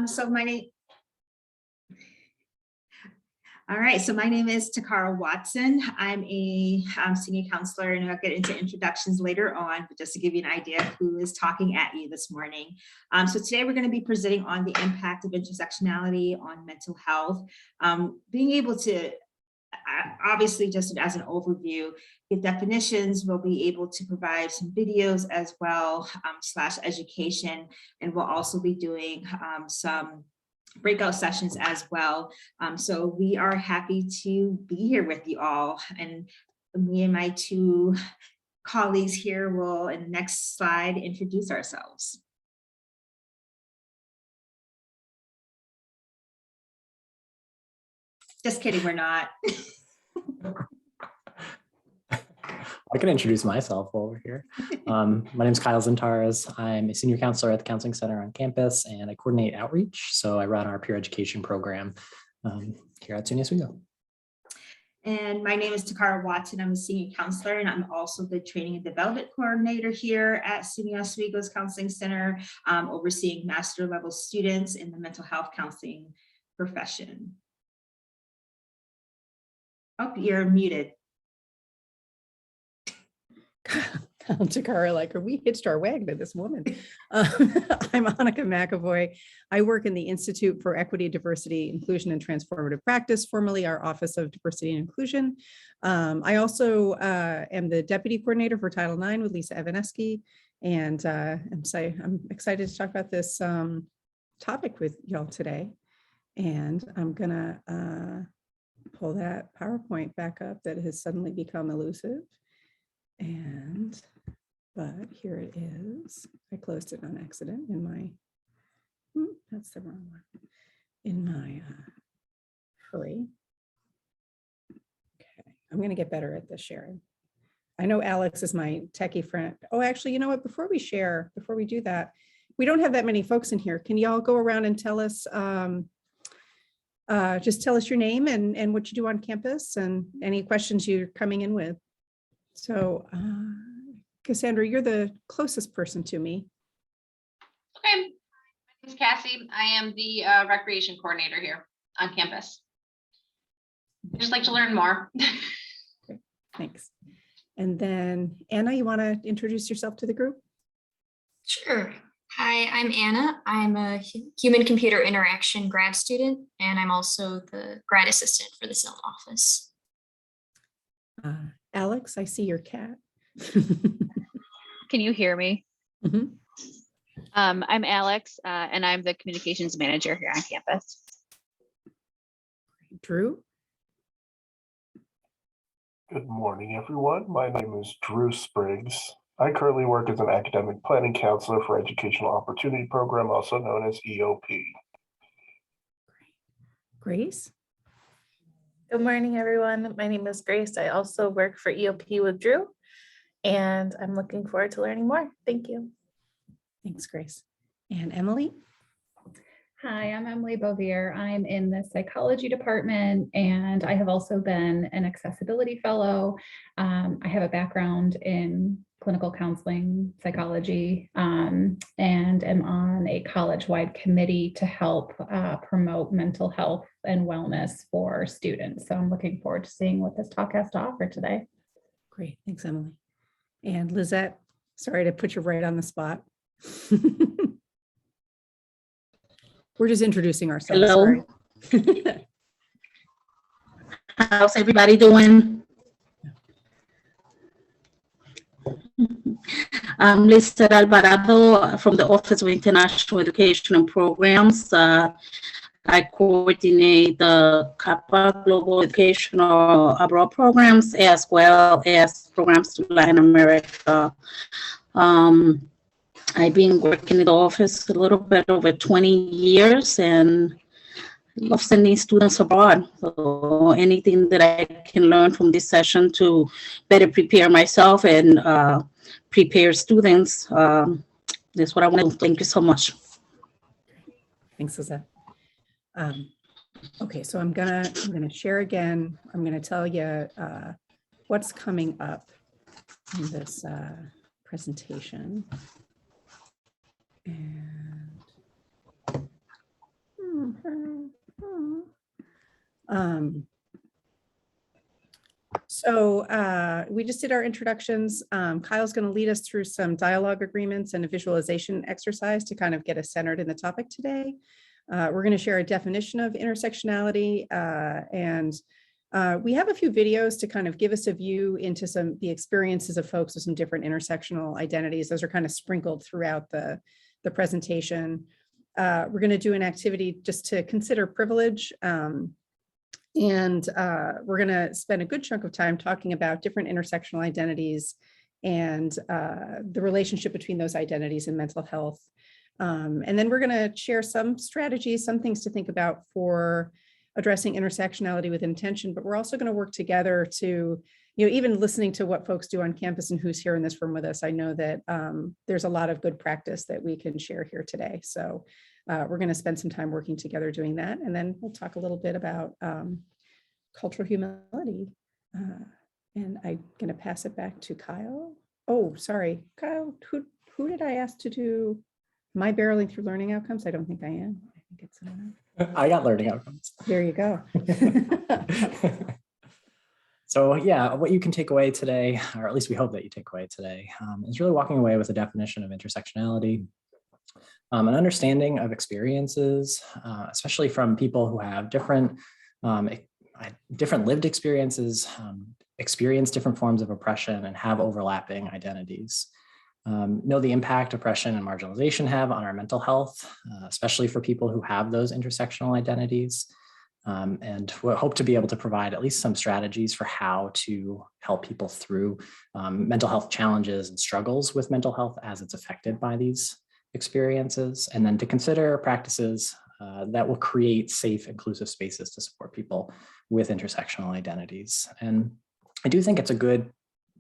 So my name. All right, so my name is Takara Watson. I'm a senior counselor, and I'll get into introductions later on, but just to give you an idea of who is talking at you this morning. So today we're going to be presenting on the impact of intersectionality on mental health. Being able to, obviously just as an overview, give definitions, we'll be able to provide some videos as well, / education, and we'll also be doing some breakout sessions as well. So we are happy to be here with you all. And me and my two colleagues here will, in the next slide, introduce ourselves. Just kidding, we're not. I can introduce myself over here. My name is Kyle Zintaras. I'm a senior counselor at the Counseling Center on campus, and I coordinate outreach. So I run our peer education program here at SUNY Oswego. And my name is Takara Watson. I'm a senior counselor, and I'm also the training and development coordinator here at SUNY Oswego's Counseling Center, overseeing master level students in the mental health counseling profession. Oh, you're muted. Takara, like, we hitched our wagon to this woman. I'm Annika McAvoy. I work in the Institute for Equity, Diversity, Inclusion, and Transformative Practice, formerly our Office of Diversity and Inclusion. I also am the deputy coordinator for Title IX with Lisa Evanesky, and I'm excited to talk about this topic with y'all today. And I'm gonna pull that PowerPoint back up that has suddenly become elusive. But here it is. I closed it on accident in my, that's the wrong one, in my hurry. Okay, I'm gonna get better at this sharing. I know Alex is my techie friend. Oh, actually, you know what, before we do that, we don't have that many folks in here. Can y'all go around and tell us, just tell us your name and what you do on campus and any questions you're coming in with. So, Cassandra, you're the closest person to me. Okay, my name is Cassie. I am the recreation coordinator here on campus. I'd just like to learn more. Okay, thanks. And then Anna, you want to introduce yourself to the group? Sure. Hi, I'm Anna. I'm a human-computer interaction grad student, and I'm also the grad assistant for the Zone office. Alex, I see your cat. Can you hear me? Mm-hmm. I'm Alex, and I'm the communications manager here on campus. Drew? Good morning, everyone. My name is Drew Spriggs. I currently work as an academic planning counselor for Educational Opportunity Program, also known as EOP. Grace? Good morning, everyone. My name is Grace. I also work for EOP with Drew, and I'm looking forward to learning more. Thank you. Thanks, Grace. And Emily? Hi, I'm Emily Bovier. I'm in the psychology department, and I have also been an accessibility fellow. I have a background in clinical counseling, psychology, and am on a college-wide committee to help promote mental health and wellness for students. So I'm looking forward to seeing what this talk has to offer today. Great, thanks, Emily. And Lizette, sorry to put you right on the spot. We're just introducing ourselves. Hello. Sorry. How's everybody doing? I'm Lisa Alvarado from the Office of International Education and Programs. I coordinate the CAPA Global Educational Abroad programs as well as programs to Latin America. I've been working in the office a little bit over 20 years and love sending students abroad. So anything that I can learn from this session to better prepare myself and prepare students, that's what I want to do. Thank you so much. Thanks, Lizette. Okay, so I'm gonna share again. I'm gonna tell you what's coming up in this presentation. And We just did our introductions. Kyle's going to lead us through some dialogue agreements and a visualization exercise to kind of get us centered in the topic today. We're going to share a definition of intersectionality, and we have a few videos to kind of give us a view into the experiences of folks with some different intersectional identities. Those are kind of sprinkled throughout the presentation. We're going to do an activity just to consider privilege. And we're going to spend a good chunk of time talking about different intersectional identities and the relationship between those identities and mental health. And then we're going to share some strategies, some things to think about for addressing intersectionality with intention, but we're also going to work together to, even listening to what folks do on campus and who's here in this room with us, I know that there's a lot of good practice that we can share here today. So we're going to spend some time working together doing that. And then we'll talk a little bit about cultural humility. And I'm going to pass it back to Kyle. Oh, sorry, Kyle, who did I ask to do? Am I barreling through learning outcomes? I don't think I am. I think it's someone else. I got learning outcomes. There you go. So yeah, what you can take away today, or at least we hope that you take away today, is really walking away with a definition of intersectionality, an understanding of experiences, especially from people who have different lived experiences, experience different forms of oppression, and have overlapping identities. Know the impact oppression and marginalization have on our mental health, especially for people who have those intersectional identities. And we'll hope to be able to provide at least some strategies for how to help people through mental health challenges and struggles with mental health as it's affected by these experiences, and then to consider practices that will create safe, inclusive spaces to support people with intersectional identities. And I do think it's a good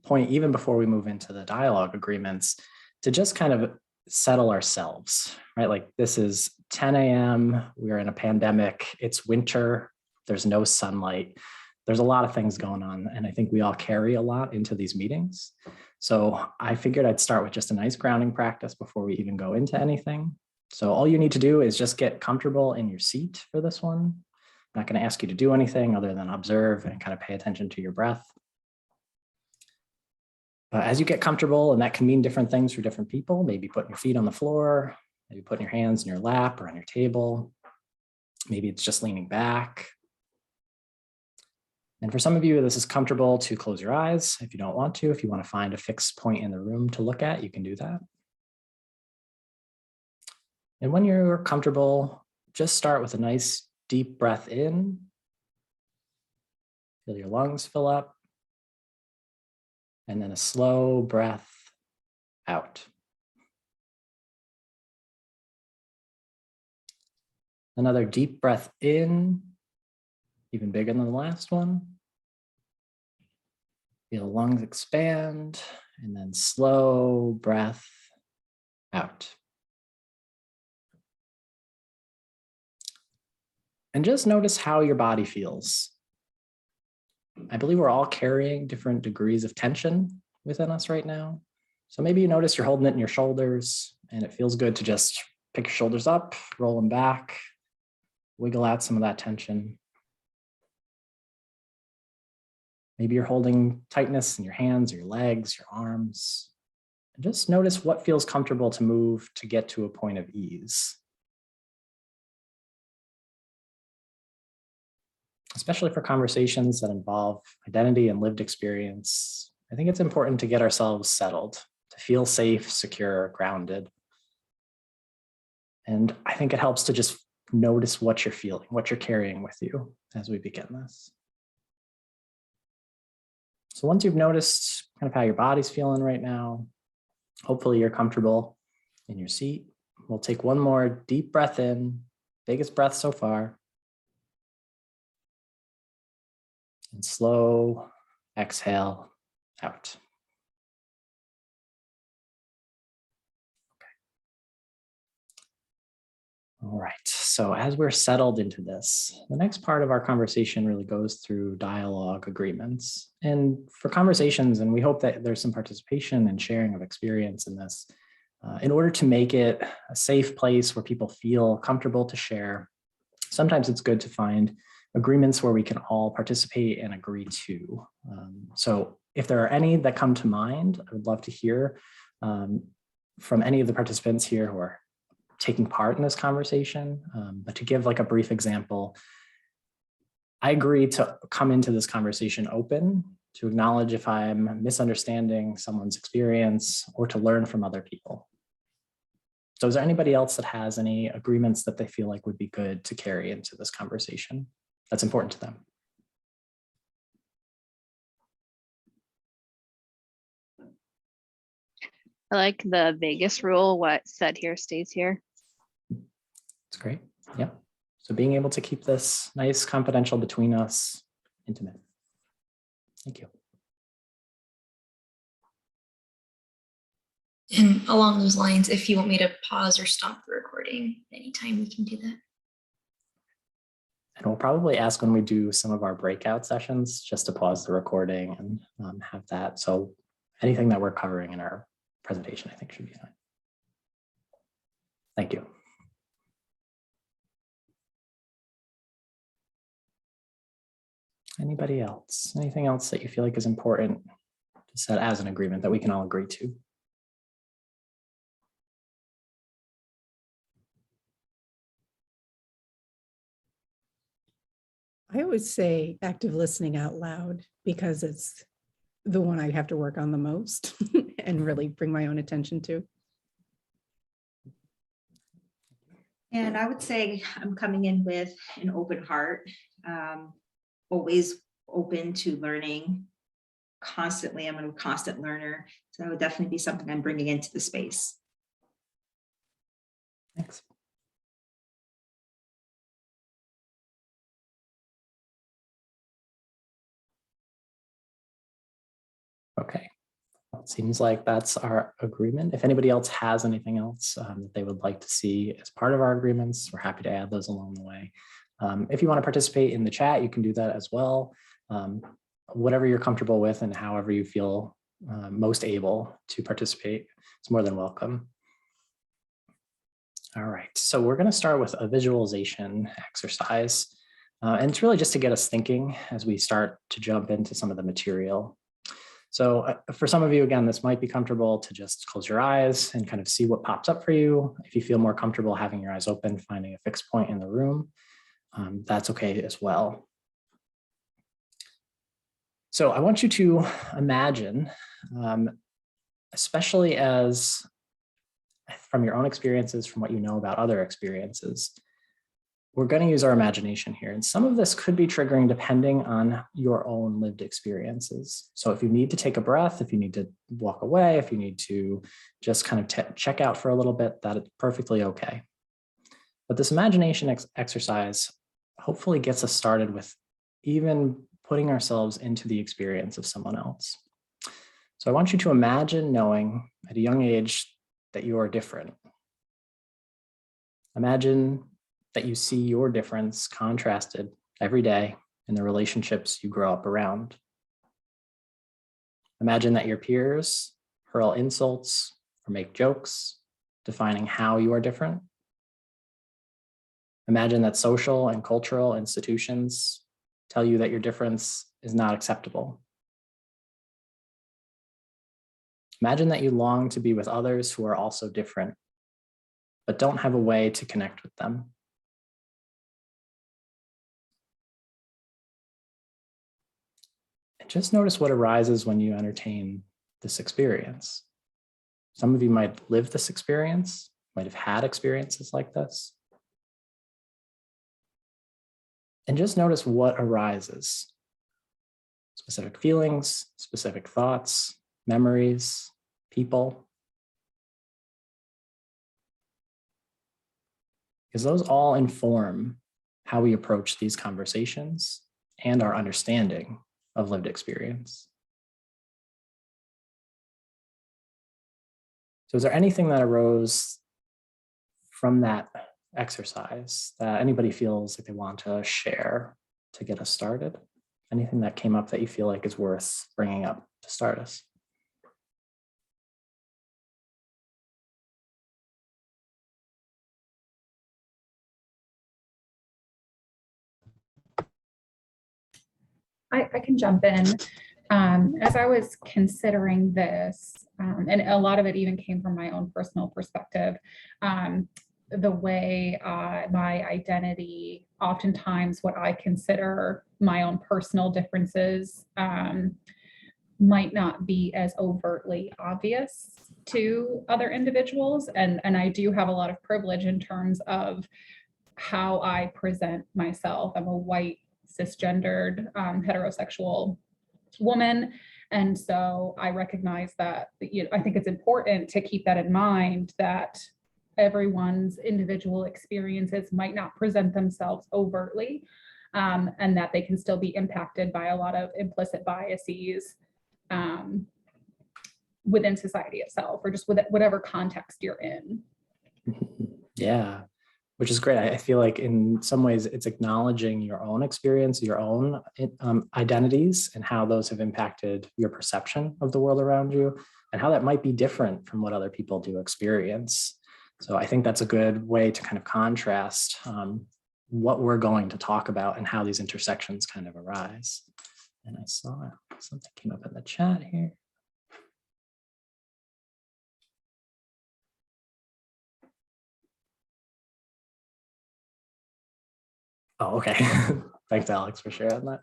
point, even before we move into the dialogue agreements, to just kind of settle ourselves, right? Like, this is 10 a.m. We're in a pandemic. It's winter. There's no sunlight. There's a lot of things going on. And I think we all carry a lot into these meetings. So I figured I'd start with just a nice grounding practice before we even go into anything. So all you need to do is just get comfortable in your seat for this one. I'm not going to ask you to do anything other than observe and kind of pay attention to your breath. As you get comfortable, and that can mean different things for different people, maybe putting your feet on the floor, maybe putting your hands in your lap or on your table. Maybe it's just leaning back. And for some of you, this is comfortable to close your eyes. If you don't want to, if you want to find a fixed point in the room to look at, you can do that. And when you're comfortable, just start with a nice deep breath in. Feel your lungs fill up. And then a slow breath out. Another deep breath in, even bigger than the last one. Feel the lungs expand, and then slow breath out. And just notice how your body feels. I believe we're all carrying different degrees of tension within us right now. So maybe you notice you're holding it in your shoulders, and it feels good to just pick your shoulders up, roll them back, wiggle out some of that tension. Maybe you're holding tightness in your hands, or your legs, your arms. And just notice what feels comfortable to move to get to a point of ease. Especially for conversations that involve identity and lived experience, I think it's important to get ourselves settled, to feel safe, secure, grounded. And I think it helps to just notice what you're feeling, what you're carrying with you as we begin this. So once you've noticed kind of how your body's feeling right now, hopefully you're comfortable in your seat. We'll take one more deep breath in, biggest breath so far. And slow exhale out. All right, so as we're settled into this, the next part of our conversation really goes through dialogue agreements. And for conversations, and we hope that there's some participation and sharing of experience in this, in order to make it a safe place where people feel comfortable to share, sometimes it's good to find agreements where we can all participate and agree to. So if there are any that come to mind, I would love to hear from any of the participants here who are taking part in this conversation. But to give like a brief example, I agree to come into this conversation open, to acknowledge if I'm misunderstanding someone's experience, or to learn from other people. So is there anybody else that has any agreements that they feel like would be good to carry into this conversation that's important to them? I like the Vegas rule, what said here stays here. That's great. Yeah. So being able to keep this nice, confidential between us, intimate. Thank you. And along those lines, if you want me to pause or stop the recording anytime, we can do that. And we'll probably ask when we do some of our breakout sessions just to pause the recording and have that. So anything that we're covering in our presentation, I think should be fine. Thank you. Anybody else? Anything else that you feel like is important to set as an agreement that we can all agree to? I always say active listening out loud because it's the one I have to work on the most and really bring my own attention to. And I would say I'm coming in with an open heart, always open to learning constantly. I'm a constant learner. So that would definitely be something I'm bringing into the space. Thanks. Okay. Well, it seems like that's our agreement. If anybody else has anything else that they would like to see as part of our agreements, we're happy to add those along the way. If you want to participate in the chat, you can do that as well. Whatever you're comfortable with and however you feel most able to participate, it's more than welcome. All right, so we're going to start with a visualization exercise. And it's really just to get us thinking as we start to jump into some of the material. So for some of you, again, this might be comfortable to just close your eyes and kind of see what pops up for you. If you feel more comfortable having your eyes open, finding a fixed point in the room, that's okay as well. So I want you to imagine, especially as from your own experiences, from what you know about other experiences, we're going to use our imagination here. And some of this could be triggering depending on your own lived experiences. So if you need to take a breath, if you need to walk away, if you need to just kind of check out for a little bit, that is perfectly okay. But this imagination exercise hopefully gets us started with even putting ourselves into the experience of someone else. So I want you to imagine knowing at a young age that you are different. Imagine that you see your difference contrasted every day in the relationships you grow up around. Imagine that your peers hurl insults or make jokes, defining how you are different. Imagine that social and cultural institutions tell you that your difference is not acceptable. Imagine that you long to be with others who are also different, but don't have a way to connect with them. And just notice what arises when you entertain this experience. Some of you might live this experience, might have had experiences like this. And just notice what arises. Specific feelings, specific thoughts, memories, people. Because those all inform how we approach these conversations and our understanding of lived experience. So is there anything that arose from that exercise that anybody feels like they want to share to get us started? Anything that came up that you feel like is worth bringing up to start us? I can jump in. As I was considering this, and a lot of it even came from my own personal perspective, the way my identity, oftentimes what I consider my own personal differences, might not be as overtly obvious to other individuals. And I do have a lot of privilege in terms of how I present myself. I'm a white, cisgendered, heterosexual woman. And so I recognize that, I think it's important to keep that in mind, that everyone's individual experiences might not present themselves overtly, and that they can still be impacted by a lot of implicit biases within society itself, or just with whatever context you're in. Yeah, which is great. I feel like in some ways it's acknowledging your own experience, your own identities, and how those have impacted your perception of the world around you, and how that might be different from what other people do experience. So I think that's a good way to kind of contrast what we're going to talk about and how these intersections kind of arise. And I saw something came up in the chat here. Oh, okay. Thanks, Alex, for sharing that.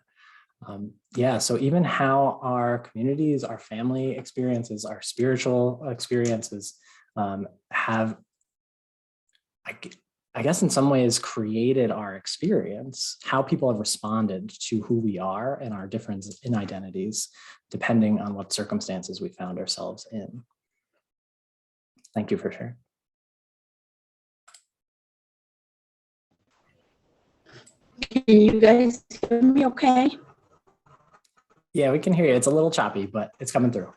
Yeah, so even how our communities, our family experiences, our spiritual experiences have, I guess in some ways, created our experience, how people have responded to who we are and our difference in identities, depending on what circumstances we found ourselves in. Thank you for sharing. Can you guys hear me okay? Yeah, we can hear you. It's a little choppy, but it's coming through.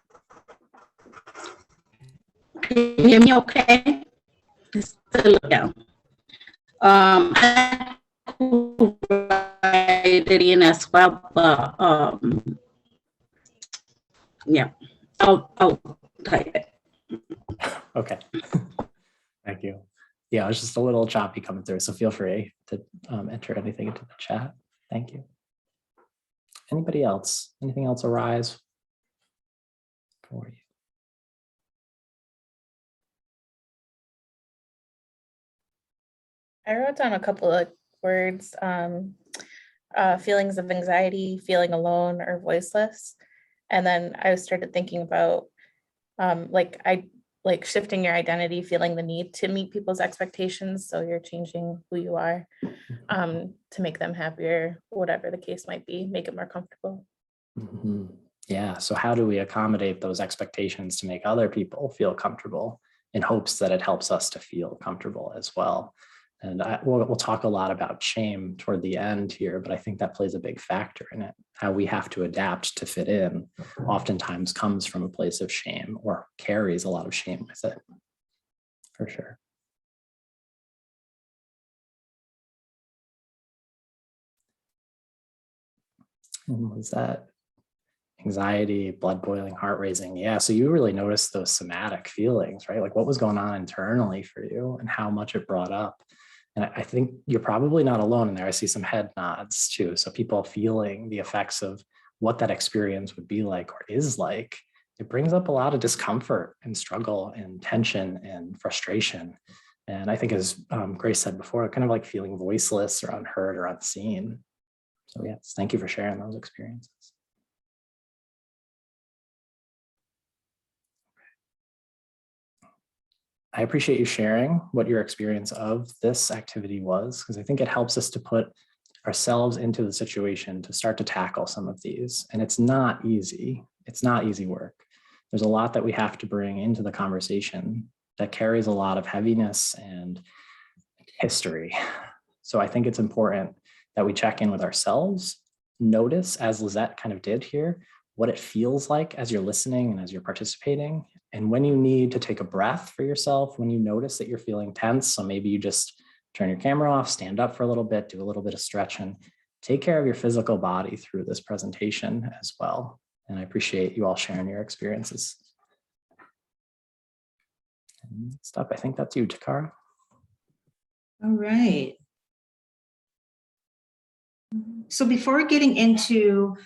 Can you hear me okay? It's still down. I could write it in as well, but yeah, I'll type it. Okay. Thank you. Yeah, it's just a little choppy coming through, so feel free to enter anything into the chat. Thank you. Anybody else? Anything else arise for you? I wrote down a couple of words, feelings of anxiety, feeling alone or voiceless. And then I started thinking about like shifting your identity, feeling the need to meet people's expectations. So you're changing who you are to make them happier, whatever the case might be, make it more comfortable. Mm-hmm. Yeah, so how do we accommodate those expectations to make other people feel comfortable in hopes that it helps us to feel comfortable as well? And we'll talk a lot about shame toward the end here, but I think that plays a big factor in it. How we have to adapt to fit in oftentimes comes from a place of shame, or carries a lot of shame with it, for sure. And was that anxiety, blood boiling, heart racing? Yeah, so you really noticed those somatic feelings, right? Like what was going on internally for you and how much it brought up. And I think you're probably not alone in there. I see some head nods too. So people feeling the effects of what that experience would be like or is like, it brings up a lot of discomfort and struggle and tension and frustration. And I think, as Grace said before, kind of like feeling voiceless or unheard or unseen. So yes, thank you for sharing those experiences. I appreciate you sharing what your experience of this activity was, because I think it helps us to put ourselves into the situation to start to tackle some of these. And it's not easy. It's not easy work. There's a lot that we have to bring into the conversation that carries a lot of heaviness and history. So I think it's important that we check in with ourselves, notice, as Lizette kind of did here, what it feels like as you're listening and as you're participating. And when you need to take a breath for yourself, when you notice that you're feeling tense, so maybe you just turn your camera off, stand up for a little bit, do a little bit of stretching, take care of your physical body through this presentation as well. And I appreciate you all sharing your experiences. And next up, I think that's you, Takara. All right. So before getting into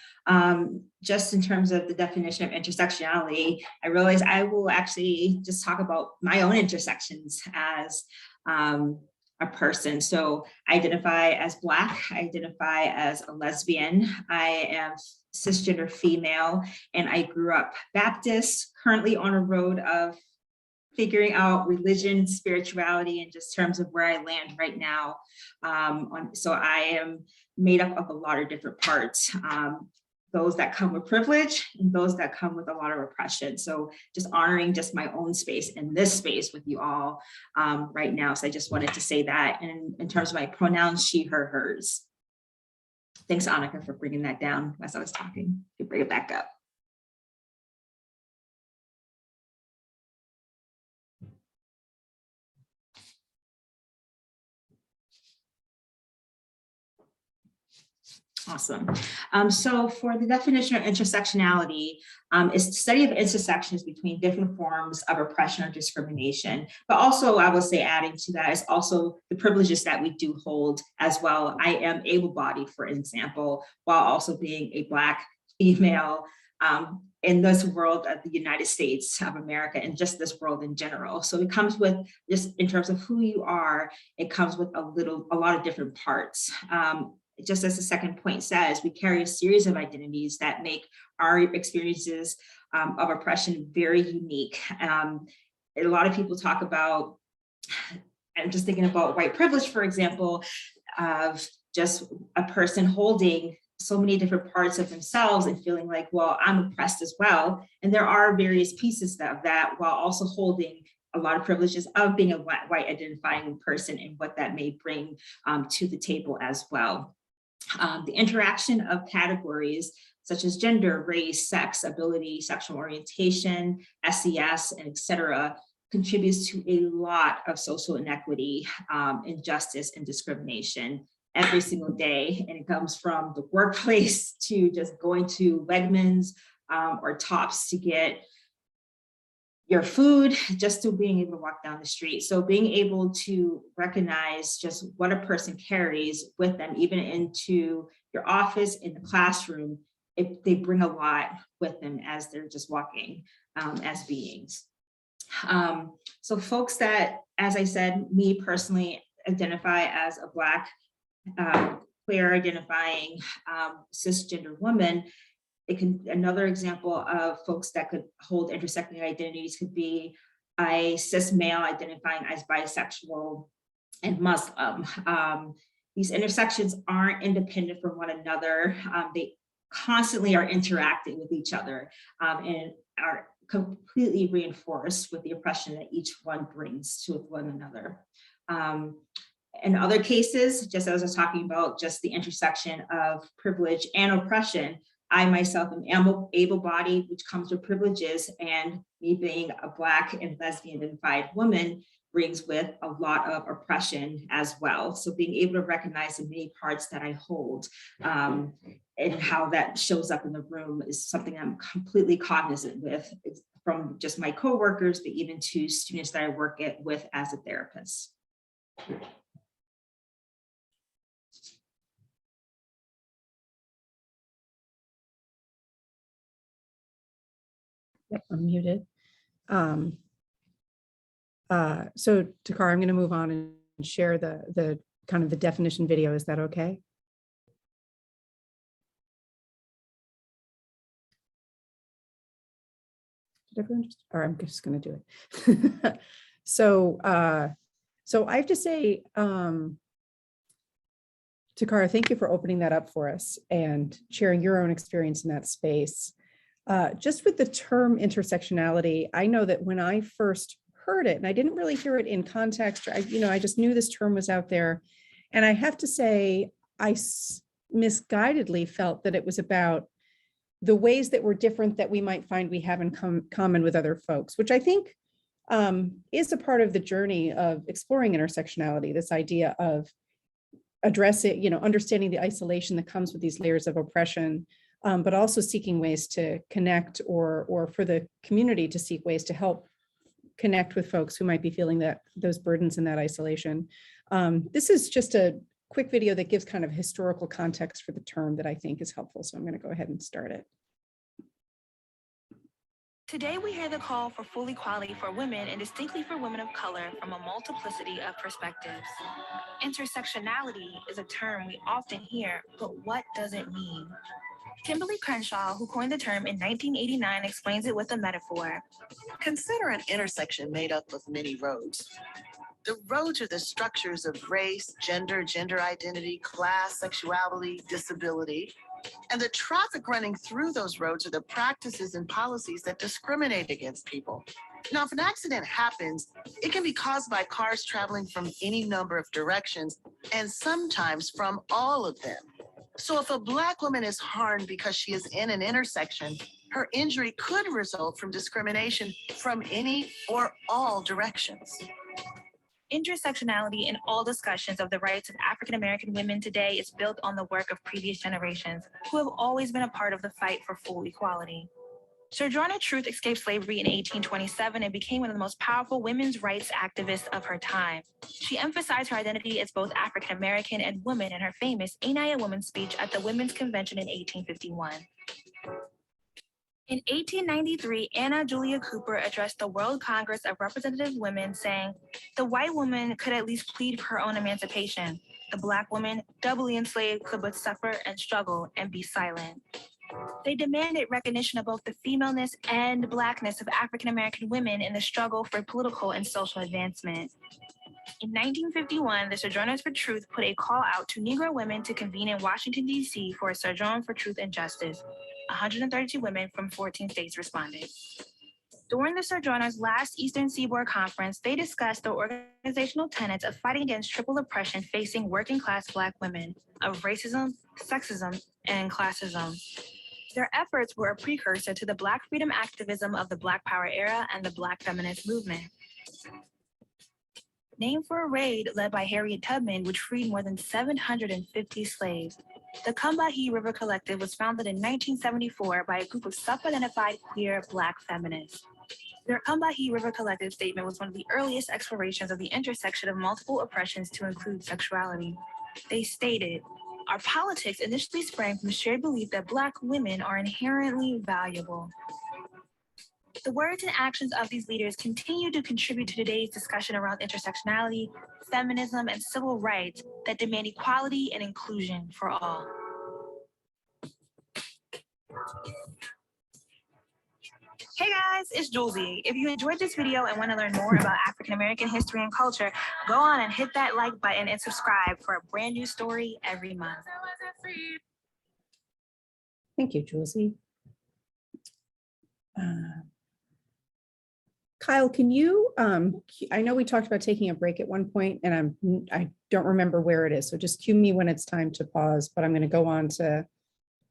just in terms of the definition of intersectionality, I realize I will actually just talk about my own intersections as a person. So I identify as Black, I identify as a lesbian, I am cisgender female, and I grew up Baptist, currently on a road of figuring out religion, spirituality, and just terms of where I land right now. So I am made up of a lot of different parts, those that come with privilege and those that come with a lot of repression. So just honoring just my own space in this space with you all right now. So I just wanted to say that. And in terms of my pronouns, she, her, hers. Thanks, Annika, for bringing that down as I was talking. You bring it back up. Awesome. So for the definition of intersectionality, is the study of intersections between different forms of oppression or discrimination. But also, I will say, adding to that is also the privileges that we do hold as well. I am able-bodied, for example, while also being a Black female in this world of the United States of America and just this world in general. So it comes with, just in terms of who you are, it comes with a lot of different parts. Just as the second point says, we carry a series of identities that make our experiences of oppression very unique. A lot of people talk about, I'm just thinking about white privilege, for example, of just a person holding so many different parts of themselves and feeling like, well, I'm oppressed as well. And there are various pieces of that while also holding a lot of privileges of being a white identifying person and what that may bring to the table as well. The interaction of categories such as gender, race, sex, ability, sexual orientation, SES, and et cetera, contributes to a lot of social inequity, injustice, and discrimination every single day. And it comes from the workplace to just going to Wegmans or Tops to get your food, just to being able to walk down the street. So being able to recognize just what a person carries with them, even into your office, in the classroom, they bring a lot with them as they're just walking as beings. So folks that, as I said, me personally identify as a Black, queer identifying cisgender woman. It can, another example of folks that could hold intersecting identities could be a cis male identifying as bisexual and Muslim. These intersections aren't independent from one another. They constantly are interacting with each other and are completely reinforced with the oppression that each one brings to one another. In other cases, just as I was talking about, just the intersection of privilege and oppression, I myself am able-bodied, which comes with privileges, and me being a Black and lesbian identified woman brings with a lot of oppression as well. So being able to recognize the many parts that I hold and how that shows up in the room is something I'm completely cognizant with, from just my coworkers, but even to students that I work with as a therapist. Yep, I'm muted. So Takara, I'm going to move on and share the kind of the definition video. Is that okay? Did everyone just, or I'm just going to do it. So I have to say, Takara, thank you for opening that up for us and sharing your own experience in that space. Just with the term intersectionality, I know that when I first heard it, and I didn't really hear it in context, I just knew this term was out there. And I have to say, I misguidedly felt that it was about the ways that were different that we might find we have in common with other folks, which I think is a part of the journey of exploring intersectionality, this idea of addressing, understanding the isolation that comes with these layers of oppression, but also seeking ways to connect or for the community to seek ways to help connect with folks who might be feeling those burdens and that isolation. This is just a quick video that gives kind of historical context for the term that I think is helpful. So I'm going to go ahead and start it. Today, we hear the call for full equality for women and distinctly for women of color from a multiplicity of perspectives. Intersectionality is a term we often hear, but what does it mean? Kimberly Crenshaw, who coined the term in 1989, explains it with a metaphor. Consider an intersection made up of many roads. The roads are the structures of race, gender, gender identity, class, sexuality, disability. And the traffic running through those roads are the practices and policies that discriminate against people. Now, if an accident happens, it can be caused by cars traveling from any number of directions, and sometimes from all of them. So if a Black woman is harmed because she is in an intersection, her injury could result from discrimination from any or all directions. Intersectionality in all discussions of the rights of African American women today is built on the work of previous generations who have always been a part of the fight for full equality. Sojourner Truth escaped slavery in 1827 and became one of the most powerful women's rights activists of her time. She emphasized her identity as both African American and woman in her famous Ain't I a Woman speech at the Women's Convention in 1851. In 1893, Anna Julia Cooper addressed the World Congress of Representative Women, saying, "The white woman could at least plead for her own emancipation. The Black woman, doubly enslaved, could but suffer and struggle and be silent." They demanded recognition of both the femaleness and Blackness of African American women in the struggle for political and social advancement. In 1951, the Sojourners for Truth put a call out to Negro women to convene in Washington, D.C. for a Sojourn for Truth and Justice. 132 women from 14 states responded. During the Sojourners' last Eastern Seaboard Conference, they discussed the organizational tenets of fighting against triple oppression facing working-class Black women of racism, sexism, and classism. Their efforts were a precursor to the Black freedom activism of the Black Power era and the Black feminist movement. Named for a raid led by Harriet Tubman, which freed more than 750 slaves, the Combahee River Collective was founded in 1974 by a group of self-identified queer Black feminists. Their Combahee River Collective statement was one of the earliest explorations of the intersection of multiple oppressions to include sexuality. They stated, "Our politics initially sprang from the shared belief that Black women are inherently valuable." The words and actions of these leaders continue to contribute to today's discussion around intersectionality, feminism, and civil rights that demand equality and inclusion for all. Hey guys, it's Julesy. If you enjoyed this video and want to learn more about African American history and culture, go on and hit that like button and subscribe for a brand new story every month. Thank you, Julesy. Kyle, can you, I know we talked about taking a break at one point and I don't remember where it is. So just cue me when it's time to pause, but I'm going to go on to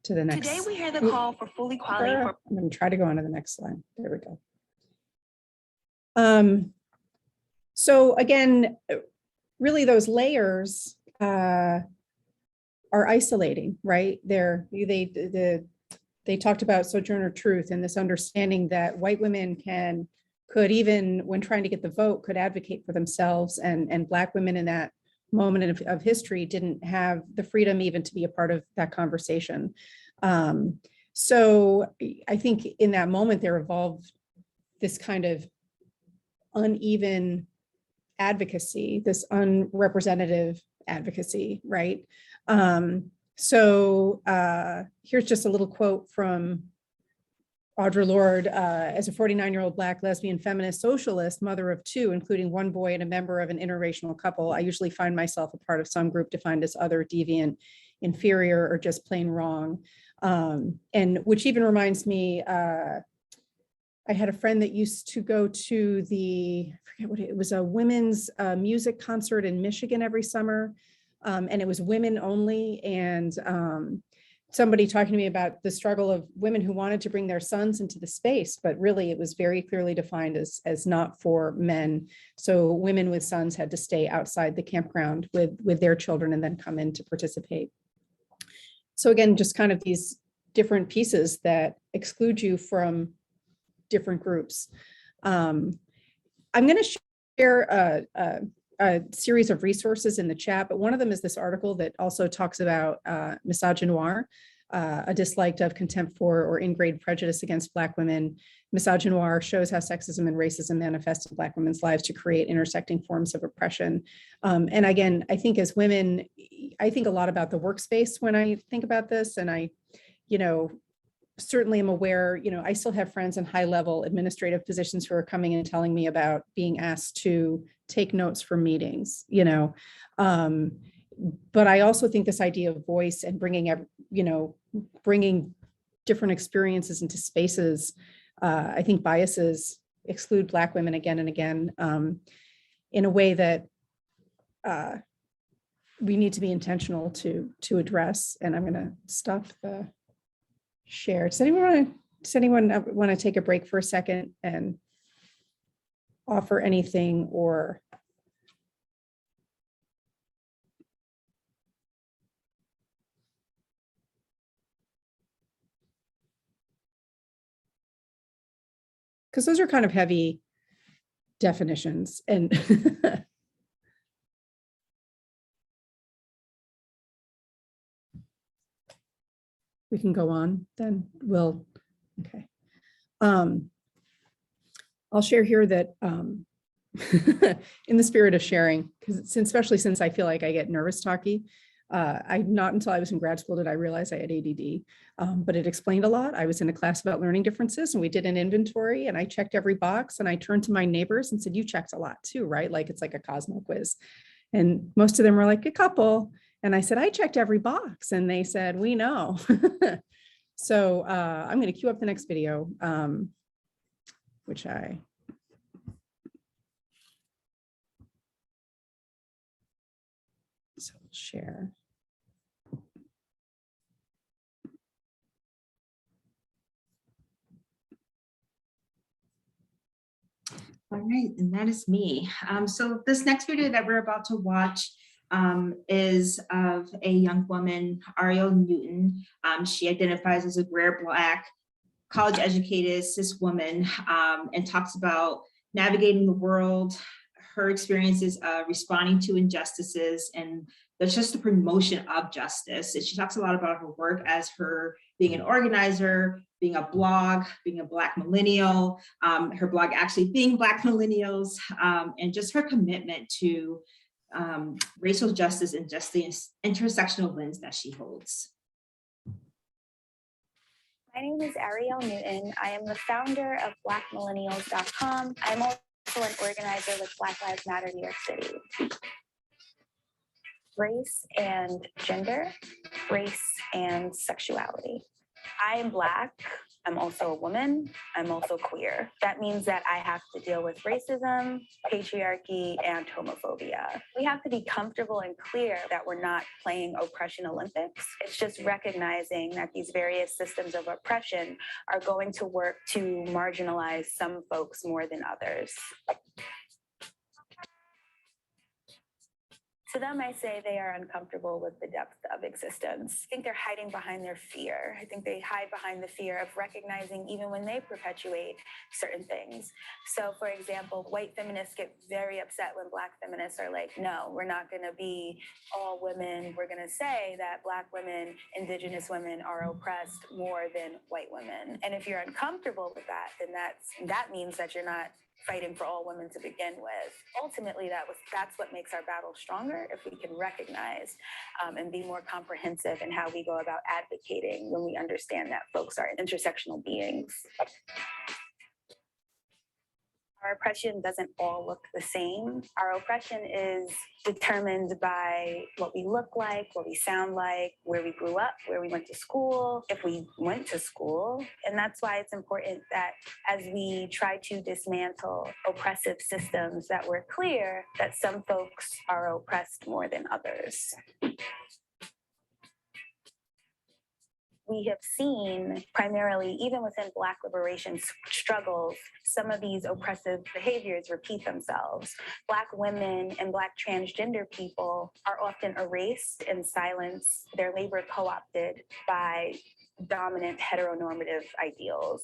the next. Today we hear the call for full equality. I'm going to try to go on to the next slide. There we go. So again, really those layers are isolating, right? They talked about Sojourner Truth and this understanding that white women could even when trying to get the vote, could advocate for themselves, and Black women in that moment of history didn't have the freedom even to be a part of that conversation. So I think in that moment there evolved this kind of uneven advocacy, this unrepresentative advocacy, right? So here's just a little quote from Audre Lorde. As a 49-year-old Black lesbian feminist socialist, mother of two, including one boy and a member of an interracial couple, I usually find myself a part of some group defined as other, deviant, inferior, or just plain wrong. And which even reminds me, I had a friend that used to go to I forget what it was, a women's music concert in Michigan every summer. And it was women only. And somebody talking to me about the struggle of women who wanted to bring their sons into the space, but really it was very clearly defined as not for men. So women with sons had to stay outside the campground with their children and then come in to participate. So again, just kind of these different pieces that exclude you from different groups. I'm going to share a series of resources in the chat, but one of them is this article that also talks about misogynoir, a dislike of contempt for or ingrained prejudice against Black women. Misogynoir shows how sexism and racism manifest in Black women's lives to create intersecting forms of oppression. And again, I think as women, I think a lot about the workspace when I think about this, and I, certainly am aware, I still have friends in high level administrative positions who are coming and telling me about being asked to take notes for meetings, but I also think this idea of voice and bringing different experiences into spaces, I think biases exclude Black women again and again in a way that we need to be intentional to address. And I'm going to stop the share. Does anyone want to take a break for a second and offer anything, or because those are kind of heavy definitions, and we can go on, then okay. I'll share here that in the spirit of sharing, because especially since I feel like I get nervous talking, not until I was in grad school did I realize I had ADD, but it explained a lot. I was in a class about learning differences and we did an inventory and I checked every box, and I turned to my neighbors and said, you checked a lot too, right? Like it's like a Cosmo quiz. And most of them were like, a couple. And I said, I checked every box. And they said, we know. So I'm going to queue up the next video, which I share. All right, and that is me. So this next video that we're about to watch is of a young woman, Ariel Newton. She identifies as a rare Black, college-educated cis woman, and talks about navigating the world, her experiences responding to injustices, and there's just the promotion of justice. And she talks a lot about her work as her being an organizer, being a blog, being a Black millennial, her blog actually being Black millennials, and just her commitment to racial justice and just the intersectional lens that she holds. My name is Ariel Newton. I am the founder of BlackMillennials.com. I'm also an organizer with Black Lives Matter New York City. Race and gender, race and sexuality. I am Black. I'm also a woman. I'm also queer. That means that I have to deal with racism, patriarchy, and homophobia. We have to be comfortable and clear that we're not playing oppression Olympics. It's just recognizing that these various systems of oppression are going to work to marginalize some folks more than others. To them, I say they are uncomfortable with the depth of existence. I think they're hiding behind their fear. I think they hide behind the fear of recognizing even when they perpetuate certain things. So for example, white feminists get very upset when Black feminists are like, no, we're not gonna be all women. We're gonna say that Black women, Indigenous women are oppressed more than white women. And if you're uncomfortable with that, then that means that you're not fighting for all women to begin with. Ultimately, that's what makes our battle stronger, if we can recognize and be more comprehensive in how we go about advocating when we understand that folks are intersectional beings. Our oppression doesn't all look the same. Our oppression is determined by what we look like, what we sound like, where we grew up, where we went to school, if we went to school. And that's why it's important that as we try to dismantle oppressive systems, that we're clear that some folks are oppressed more than others. We have seen primarily, even within Black liberation struggles, some of these oppressive behaviors repeat themselves. Black women and Black transgender people are often erased and silenced, their labor co-opted by dominant heteronormative ideals.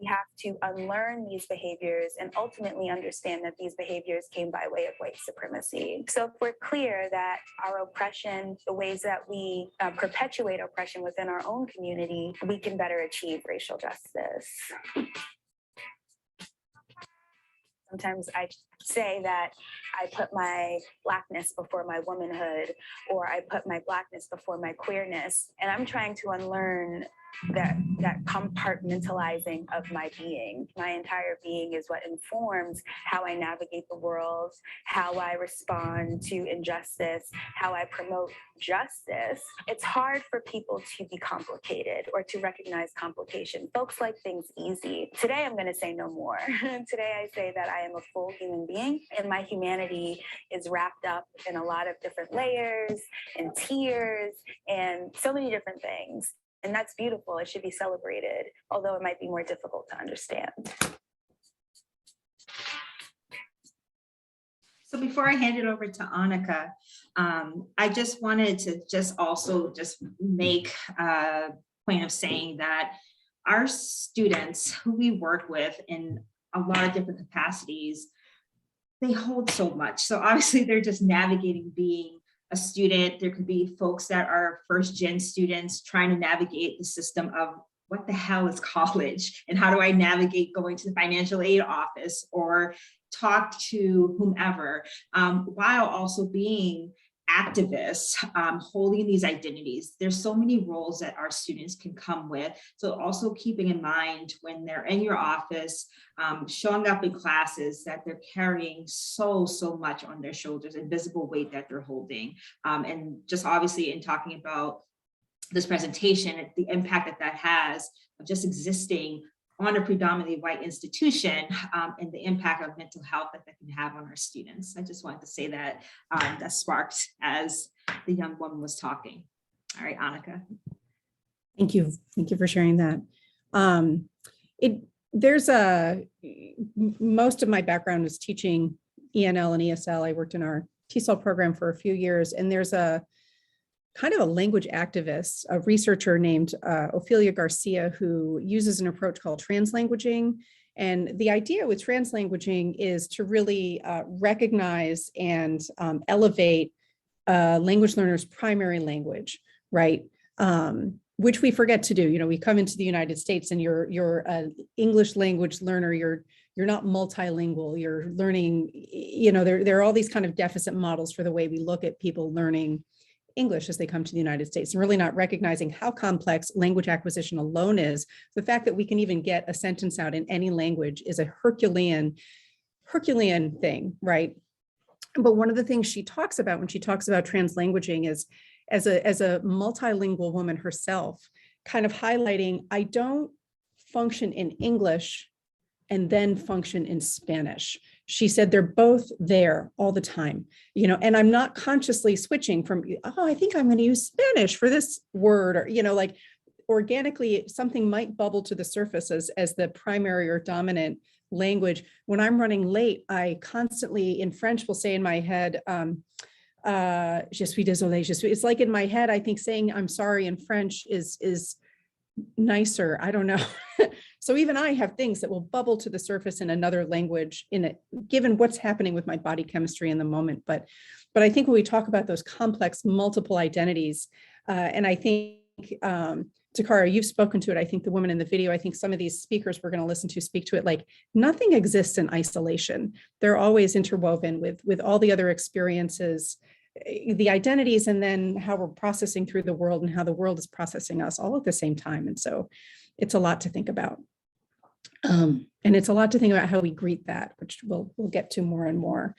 We have to unlearn these behaviors and ultimately understand that these behaviors came by way of white supremacy. So if we're clear that our oppression, the ways that we perpetuate oppression within our own community, we can better achieve racial justice. Sometimes I say that I put my Blackness before my womanhood, or I put my Blackness before my queerness, and I'm trying to unlearn that compartmentalizing of my being. My entire being is what informs how I navigate the world, how I respond to injustice, how I promote justice. It's hard for people to be complicated or to recognize complication. Folks like things easy. Today, I'm going to say no more. Today, I say that I am a full human being, and my humanity is wrapped up in a lot of different layers and tiers and so many different things. And that's beautiful. It should be celebrated, although it might be more difficult to understand. So before I hand it over to Annika, I just wanted to also make a point of saying that our students who we work with in a lot of different capacities, they hold so much. So obviously they're just navigating being a student. There could be folks that are first gen students trying to navigate the system of what the hell is college and how do I navigate going to the financial aid office or talk to whomever, while also being activists, holding these identities. There's so many roles that our students can come with. So also keeping in mind when they're in your office, showing up in classes, that they're carrying so much on their shoulders, invisible weight that they're holding. And just obviously in talking about this presentation, the impact that has of just existing on a predominantly white institution, and the impact of mental health that can have on our students. I just wanted to say that that sparked as the young woman was talking. All right, Annika. Thank you. Thank you for sharing that. Most of my background is teaching ENL and ESL. I worked in our TESOL program for a few years, and there's a kind of a language activist, a researcher named Ophelia Garcia, who uses an approach called translanguaging. And the idea with translanguaging is to really recognize and elevate language learners' primary language, right? Which we forget to do. You know, we come into the United States and you're an English language learner, you're not multilingual, you're learning, you know, there are all these kind of deficit models for the way we look at people learning English as they come to the United States, and really not recognizing how complex language acquisition alone is. The fact that we can even get a sentence out in any language is a Herculean thing, right? But one of the things she talks about when she talks about translanguaging is as a multilingual woman herself, kind of highlighting, I don't function in English and then function in Spanish. She said they're both there all the time, you know, and I'm not consciously switching from, oh, I think I'm going to use Spanish for this word, or, you know, like organically something might bubble to the surface as the primary or dominant language. When I'm running late, I constantly in French will say in my head, je suis désolé, je suis. It's like in my head, I think saying I'm sorry in French is nicer. I don't know. So even I have things that will bubble to the surface in another language given what's happening with my body chemistry in the moment. But I think when we talk about those complex multiple identities, and I think Takara, you've spoken to it. I think the woman in the video, I think some of these speakers we're going to listen to speak to it, like nothing exists in isolation. They're always interwoven with all the other experiences, the identities, and then how we're processing through the world and how the world is processing us all at the same time. And so it's a lot to think about. And it's a lot to think about how we greet that, which we'll get to more and more.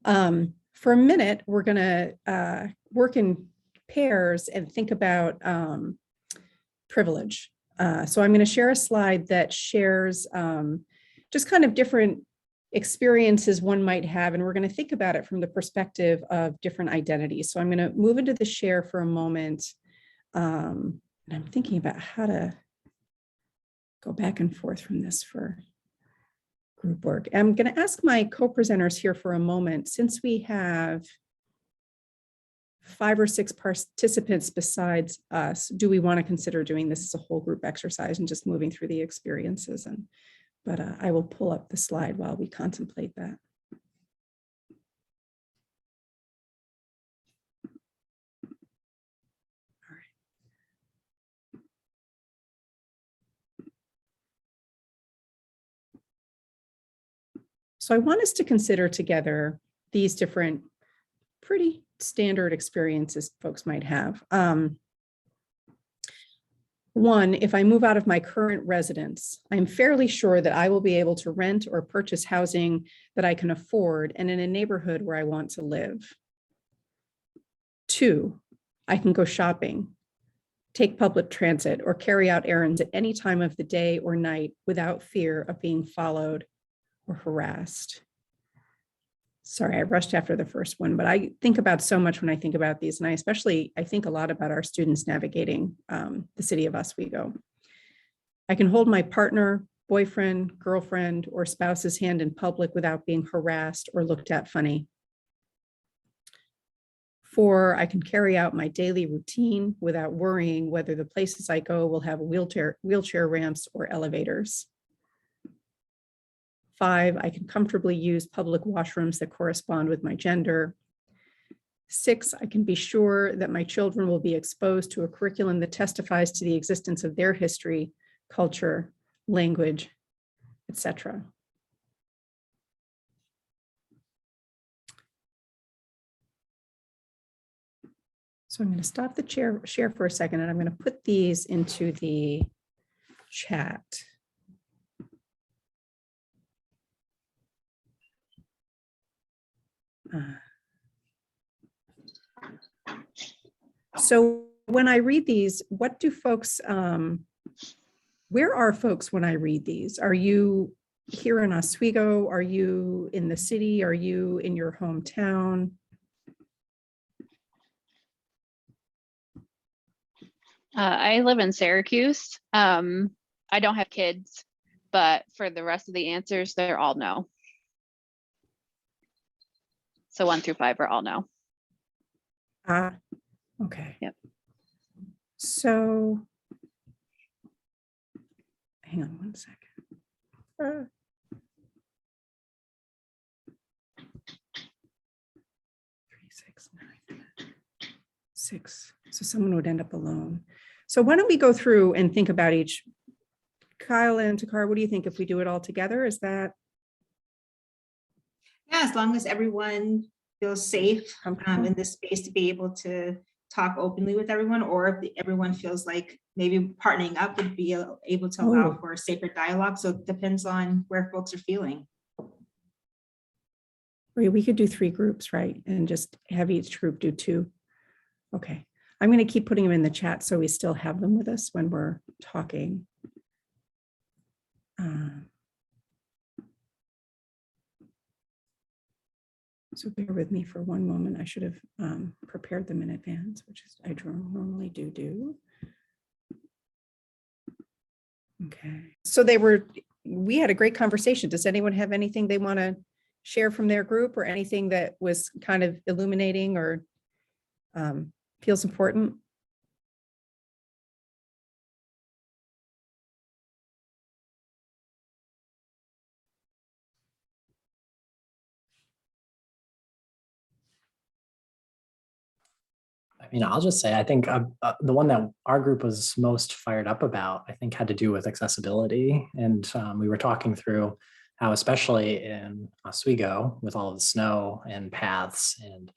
For a minute, we're going to work in pairs and think about privilege. So I'm going to share a slide that shares just kind of different experiences one might have, and we're going to think about it from the perspective of different identities. So I'm going to move into the share for a moment, and I'm thinking about how to go back and forth from this for group work. I'm going to ask my co-presenters here for a moment, since we have 5 or 6 participants besides us, do we want to consider doing this as a whole group exercise and just moving through the experiences? But I will pull up the slide while we contemplate that. So I want us to consider together these different pretty standard experiences folks might have. One, if I move out of my current residence, I'm fairly sure that I will be able to rent or purchase housing that I can afford and in a neighborhood where I want to live. 2, I can go shopping, take public transit, or carry out errands at any time of the day or night without fear of being followed or harassed. Sorry, I rushed after the first one, but I think about so much when I think about these, and I think a lot about our students navigating the city of Oswego. I can hold my partner, boyfriend, girlfriend, or spouse's hand in public without being harassed or looked at funny. 4, I can carry out my daily routine without worrying whether the places I go will have wheelchair ramps or elevators. 5, I can comfortably use public washrooms that correspond with my gender. 6, I can be sure that my children will be exposed to a curriculum that testifies to the existence of their history, culture, language, etc. So I'm going to stop the share for a second, and I'm going to put these into the chat. So when I read these, what do folks, where are folks when I read these? Are you here in Oswego? Are you in the city? Are you in your hometown? I live in Syracuse. I don't have kids, but for the rest of the answers, they're all no. So 1 through 5 are all no. Okay. Yep. So, hang on one second. 3, 6, 9, 6. So someone would end up alone. So why don't we go through and think about each? Kyle and Takara, what do you think if we do it all together? Is that? Yeah, as long as everyone feels safe in this space to be able to talk openly with everyone, or if everyone feels like maybe partnering up would be able to allow for a safer dialogue. So it depends on where folks are feeling. We could do 3 groups, right? And just have each group do 2. Okay. I'm going to keep putting them in the chat so we still have them with us when we're talking. So bear with me for one moment. I should have prepared them in advance, which is I normally do. Okay. So we had a great conversation. Does anyone have anything they want to share from their group or anything that was kind of illuminating or feels important? I mean, I'll just say, I think the one that our group was most fired up about, I think had to do with accessibility. And we were talking through how, especially in Oswego, with all of the snow and paths and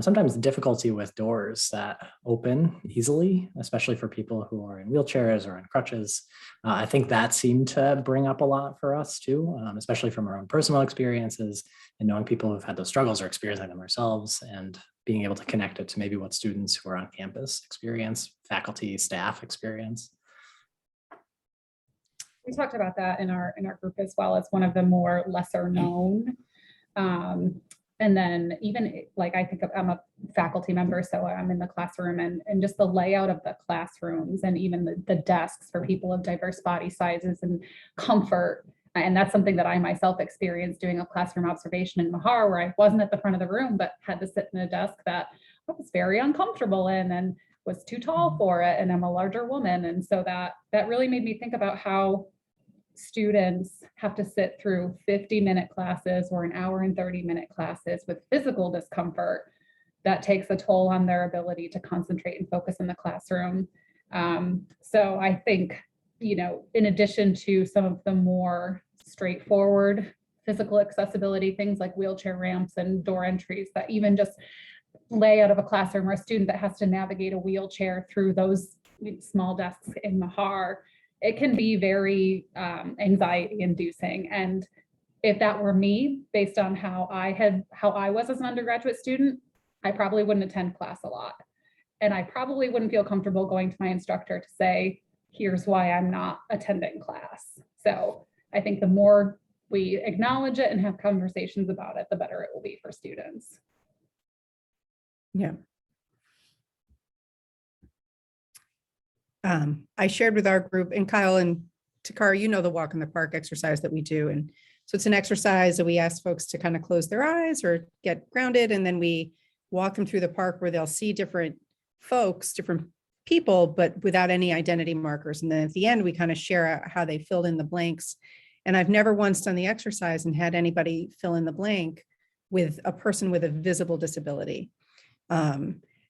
sometimes the difficulty with doors that open easily, especially for people who are in wheelchairs or on crutches. I think that seemed to bring up a lot for us too, especially from our own personal experiences and knowing people who've had those struggles or experiencing them ourselves and being able to connect it to maybe what students who are on campus experience, faculty, staff experience. We talked about that in our group as well as one of the more lesser known. And then even like, I think I'm a faculty member, so I'm in the classroom and just the layout of the classrooms and even the desks for people of diverse body sizes and comfort. And that's something that I myself experienced doing a classroom observation in Mahar, where I wasn't at the front of the room, but had to sit in a desk that I was very uncomfortable in and was too tall for it, and I'm a larger woman. And so that really made me think about how students have to sit through 50-minute classes or an hour and 30-minute classes with physical discomfort that takes a toll on their ability to concentrate and focus in the classroom. So I think, in addition to some of the more straightforward physical accessibility things like wheelchair ramps and door entries, that even just layout of a classroom or a student that has to navigate a wheelchair through those small desks in the HAR, it can be very anxiety inducing. And if that were me, based on how I was as an undergraduate student, I probably wouldn't attend class a lot. And I probably wouldn't feel comfortable going to my instructor to say, here's why I'm not attending class. So I think the more we acknowledge it and have conversations about it, the better it will be for students. Yeah. I shared with our group, and Kyle and Takara, the walk in the park exercise that we do. And so it's an exercise that we ask folks to kind of close their eyes or get grounded. And then we walk them through the park where they'll see different folks, different people, but without any identity markers. And then at the end, we kind of share out how they filled in the blanks. And I've never once done the exercise and had anybody fill in the blank with a person with a visible disability.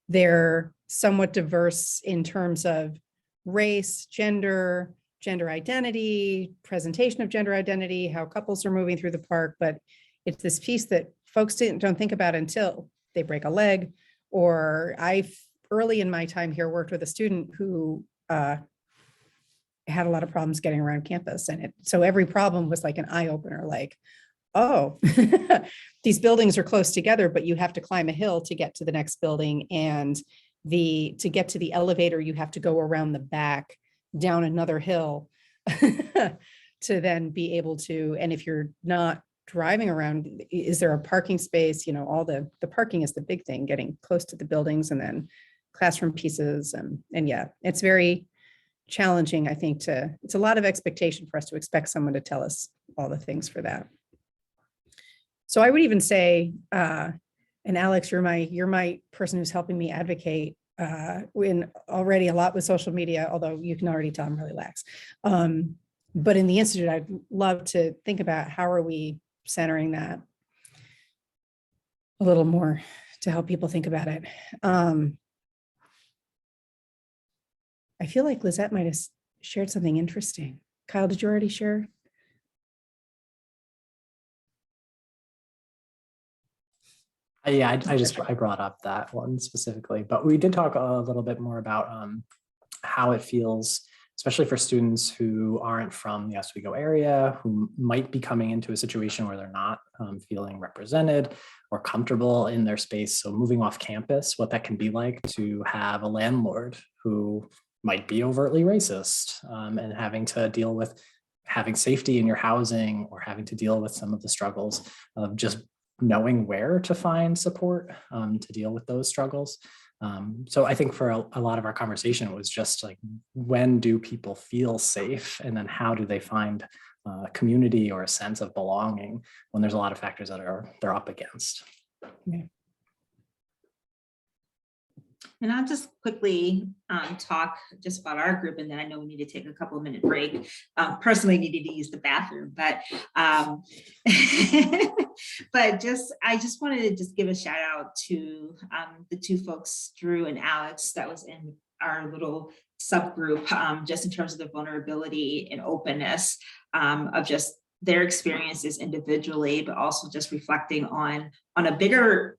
They're somewhat diverse in terms of race, gender identity, presentation of gender identity, how couples are moving through the park. But it's this piece that folks don't think about until they break a leg. Or early in my time here, worked with a student who had a lot of problems getting around campus. And so every problem was like an eye opener, like, oh, these buildings are close together, but you have to climb a hill to get to the next building. And to get to the elevator, you have to go around the back, down another hill to then be able to, and if you're not driving around, is there a parking space? All the parking is the big thing, getting close to the buildings, and then classroom pieces. And yeah, it's very challenging, I think, it's a lot of expectation for us to expect someone to tell us all the things for that. So I would even say, and Alex, you're my person who's helping me advocate in already a lot with social media, although you can already tell I'm really lax. But in the Institute, I'd love to think about how are we centering that a little more to help people think about it. I feel like Lizette might have shared something interesting. Kyle, did you already share? Yeah, I brought up that one specifically, but we did talk a little bit more about how it feels, especially for students who aren't from the Oswego area, who might be coming into a situation where they're not feeling represented or comfortable in their space. So moving off campus, what that can be like to have a landlord who might be overtly racist and having to deal with having safety in your housing, or having to deal with some of the struggles of just knowing where to find support to deal with those struggles. So I think for a lot of our conversation, it was just like, when do people feel safe? And then how do they find community or a sense of belonging when there's a lot of factors that they're up against? Yeah. And I'll just quickly talk just about our group, and then I know we need to take a couple of minute break. Personally needed to use the bathroom, but I just wanted to just give a shout out to the two folks, Drew and Alex, that was in our little subgroup, just in terms of the vulnerability and openness of just their experiences individually, but also just reflecting on a bigger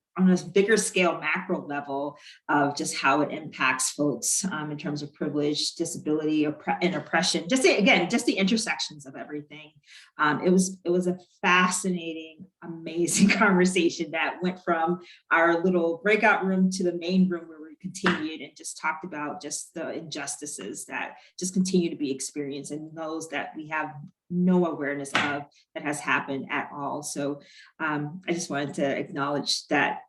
scale, macro level of just how it impacts folks in terms of privilege, disability, and oppression. Just the intersections of everything. It was a fascinating, amazing conversation that went from our little breakout room to the main room, where we continued and just talked about just the injustices that just continue to be experienced, and those that we have no awareness of that has happened at all. So I just wanted to acknowledge that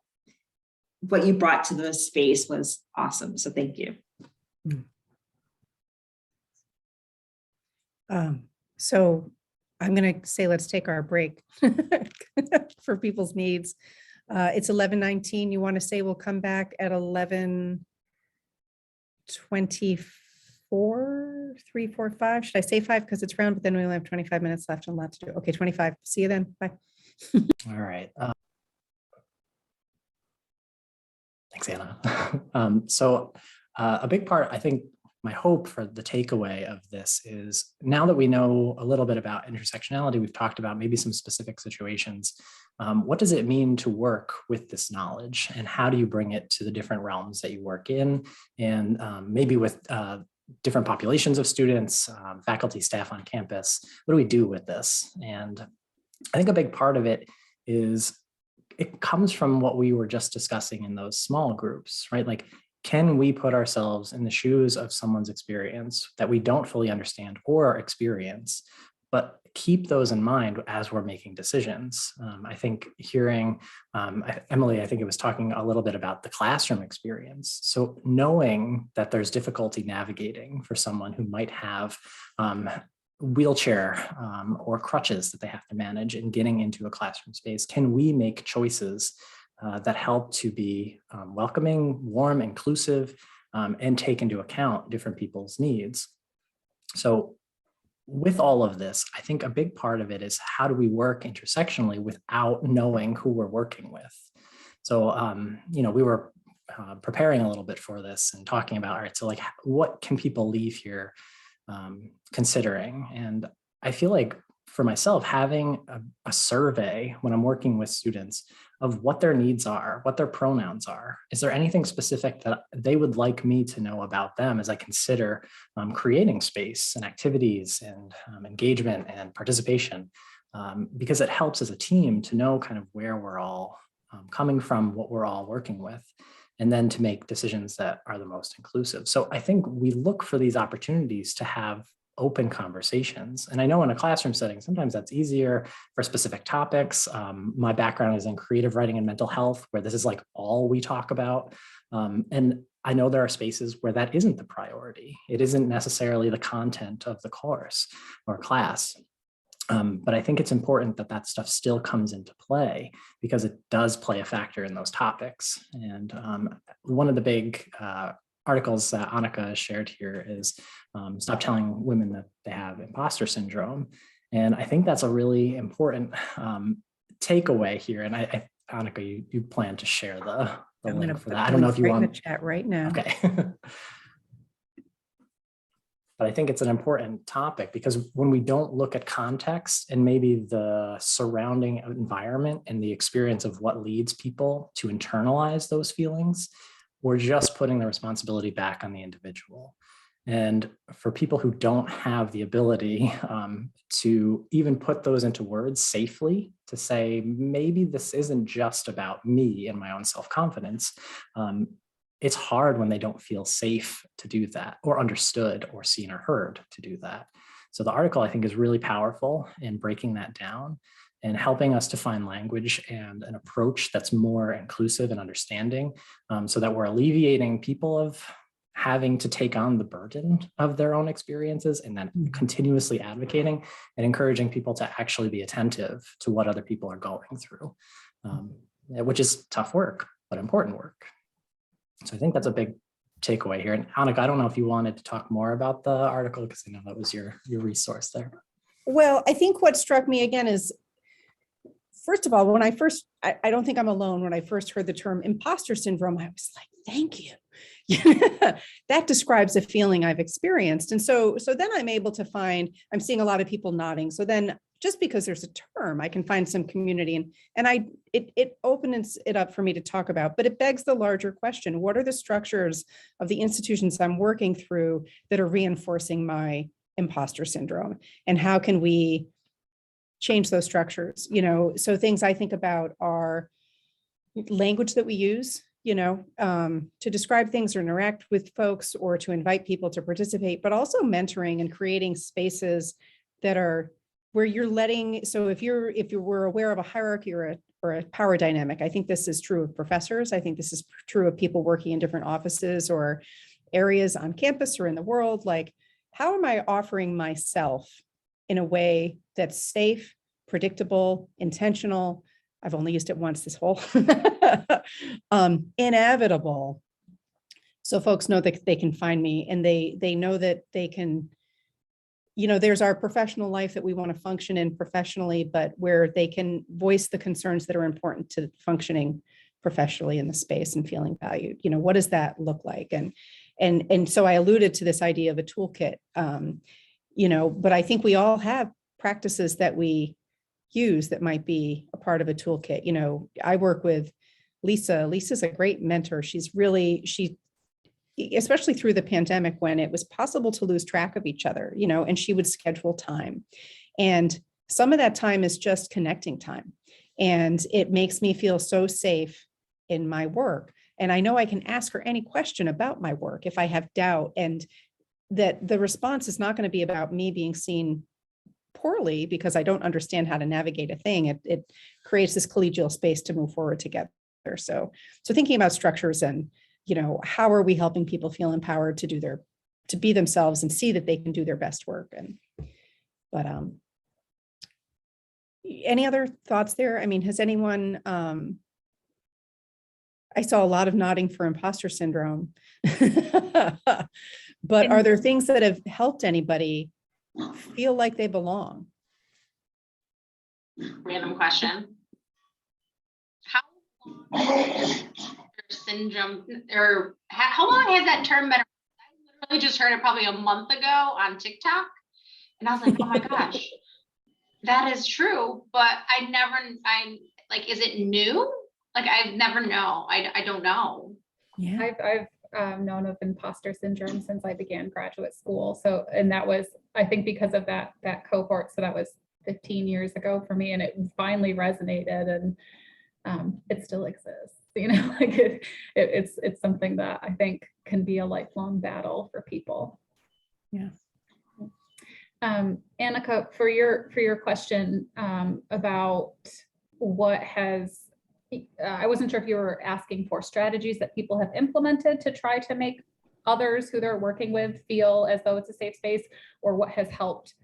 what you brought to the space was awesome. So thank you. So I'm going to say, let's take our break for people's needs. It's 11:19. You want to say we'll come back at 11:24, 3, 4, 5. Should I say 5? Because it's round, but then we only have 25 minutes left and lots to do. Okay, 25. See you then. Bye. All right. Thanks, Anna. A big part, I think, my hope for the takeaway of this is now that we know a little bit about intersectionality, we've talked about maybe some specific situations. What does it mean to work with this knowledge, and how do you bring it to the different realms that you work in, and maybe with different populations of students, faculty, staff on campus? What do we do with this? And I think a big part of it is it comes from what we were just discussing in those small groups, right? Like, can we put ourselves in the shoes of someone's experience that we don't fully understand or experience, but keep those in mind as we're making decisions? I think hearing Emily, I think it was talking a little bit about the classroom experience. So knowing that there's difficulty navigating for someone who might have wheelchair or crutches that they have to manage in getting into a classroom space, can we make choices that help to be welcoming, warm, inclusive, and take into account different people's needs? So with all of this, I think a big part of it is how do we work intersectionally without knowing who we're working with? So, we were preparing a little bit for this and talking about, all right, so like, what can people leave here considering? And I feel like for myself, having a survey when I'm working with students of what their needs are, what their pronouns are. Is there anything specific that they would like me to know about them as I consider creating space and activities and engagement and participation? Because it helps as a team to know kind of where we're all coming from, what we're all working with, and then to make decisions that are the most inclusive. So I think we look for these opportunities to have open conversations. And I know in a classroom setting, sometimes that's easier for specific topics. My background is in creative writing and mental health, where this is like all we talk about. And I know there are spaces where that isn't the priority. It isn't necessarily the content of the course or class. But I think it's important that that stuff still comes into play because it does play a factor in those topics. And one of the big articles that Annika shared here is Stop Telling Women That They Have Imposter Syndrome. And I think that's a really important takeaway here. And Annika, you plan to share the link for that. I don't know if you want in the chat right now. Okay. But I think it's an important topic because when we don't look at context and maybe the surrounding environment and the experience of what leads people to internalize those feelings, we're just putting the responsibility back on the individual. And for people who don't have the ability to even put those into words safely, to say, maybe this isn't just about me and my own self-confidence, it's hard when they don't feel safe to do that or understood or seen or heard to do that. So the article, I think, is really powerful in breaking that down and helping us to find language and an approach that's more inclusive and understanding so that we're alleviating people of having to take on the burden of their own experiences and then continuously advocating and encouraging people to actually be attentive to what other people are going through, which is tough work, but important work. So I think that's a big takeaway here. And Annika, I don't know if you wanted to talk more about the article because I know that was your resource there. Well, I think what struck me again is, first of all, when I don't think I'm alone. When I first heard the term imposter syndrome, I was like, thank you. That describes a feeling I've experienced. And so then I'm able to find, I'm seeing a lot of people nodding. So then just because there's a term, I can find some community and it opens it up for me to talk about, but it begs the larger question. What are the structures of the institutions I'm working through that are reinforcing my imposter syndrome? And how can we change those structures? So things I think about are language that we use, to describe things or interact with folks or to invite people to participate, but also mentoring and creating spaces that are where you're letting, so if you were aware of a hierarchy or a power dynamic, I think this is true of professors. I think this is true of people working in different offices or areas on campus or in the world. Like, how am I offering myself in a way that's safe, predictable, intentional, I've only used it once this whole inevitable. So folks know that they can find me, and they know that they can, there's our professional life that we want to function in professionally, but where they can voice the concerns that are important to functioning professionally in the space and feeling valued. What does that look like? And so I alluded to this idea of a toolkit, but I think we all have practices that we use that might be a part of a toolkit. I work with Lisa. Lisa's a great mentor. Especially through the pandemic when it was possible to lose track of each other, and she would schedule time. And some of that time is just connecting time. And it makes me feel so safe in my work. And I know I can ask her any question about my work if I have doubt, and that the response is not going to be about me being seen poorly because I don't understand how to navigate a thing. It creates this collegial space to move forward together. So thinking about structures and, how are we helping people feel empowered to be themselves and see that they can do their best work. But any other thoughts there? I mean, has anyone, I saw a lot of nodding for imposter syndrome, but are there things that have helped anybody feel like they belong? Random question. How long syndrome, or how long has that term been? I literally just heard it probably a month ago on TikTok, and I was like, oh my gosh, that is true. But is it new? Like, I've never know. I don't know. Yeah, I've known of imposter syndrome since I began graduate school. So, and that was, I think, because of that cohort. So that was 15 years ago for me, and it finally resonated, and it still exists. It's something that I think can be a lifelong battle for people. Yeah. Annika, for your question about what has, I wasn't sure if you were asking for strategies that people have implemented to try to make others who they're working with feel as though it's a safe space, or what has helped,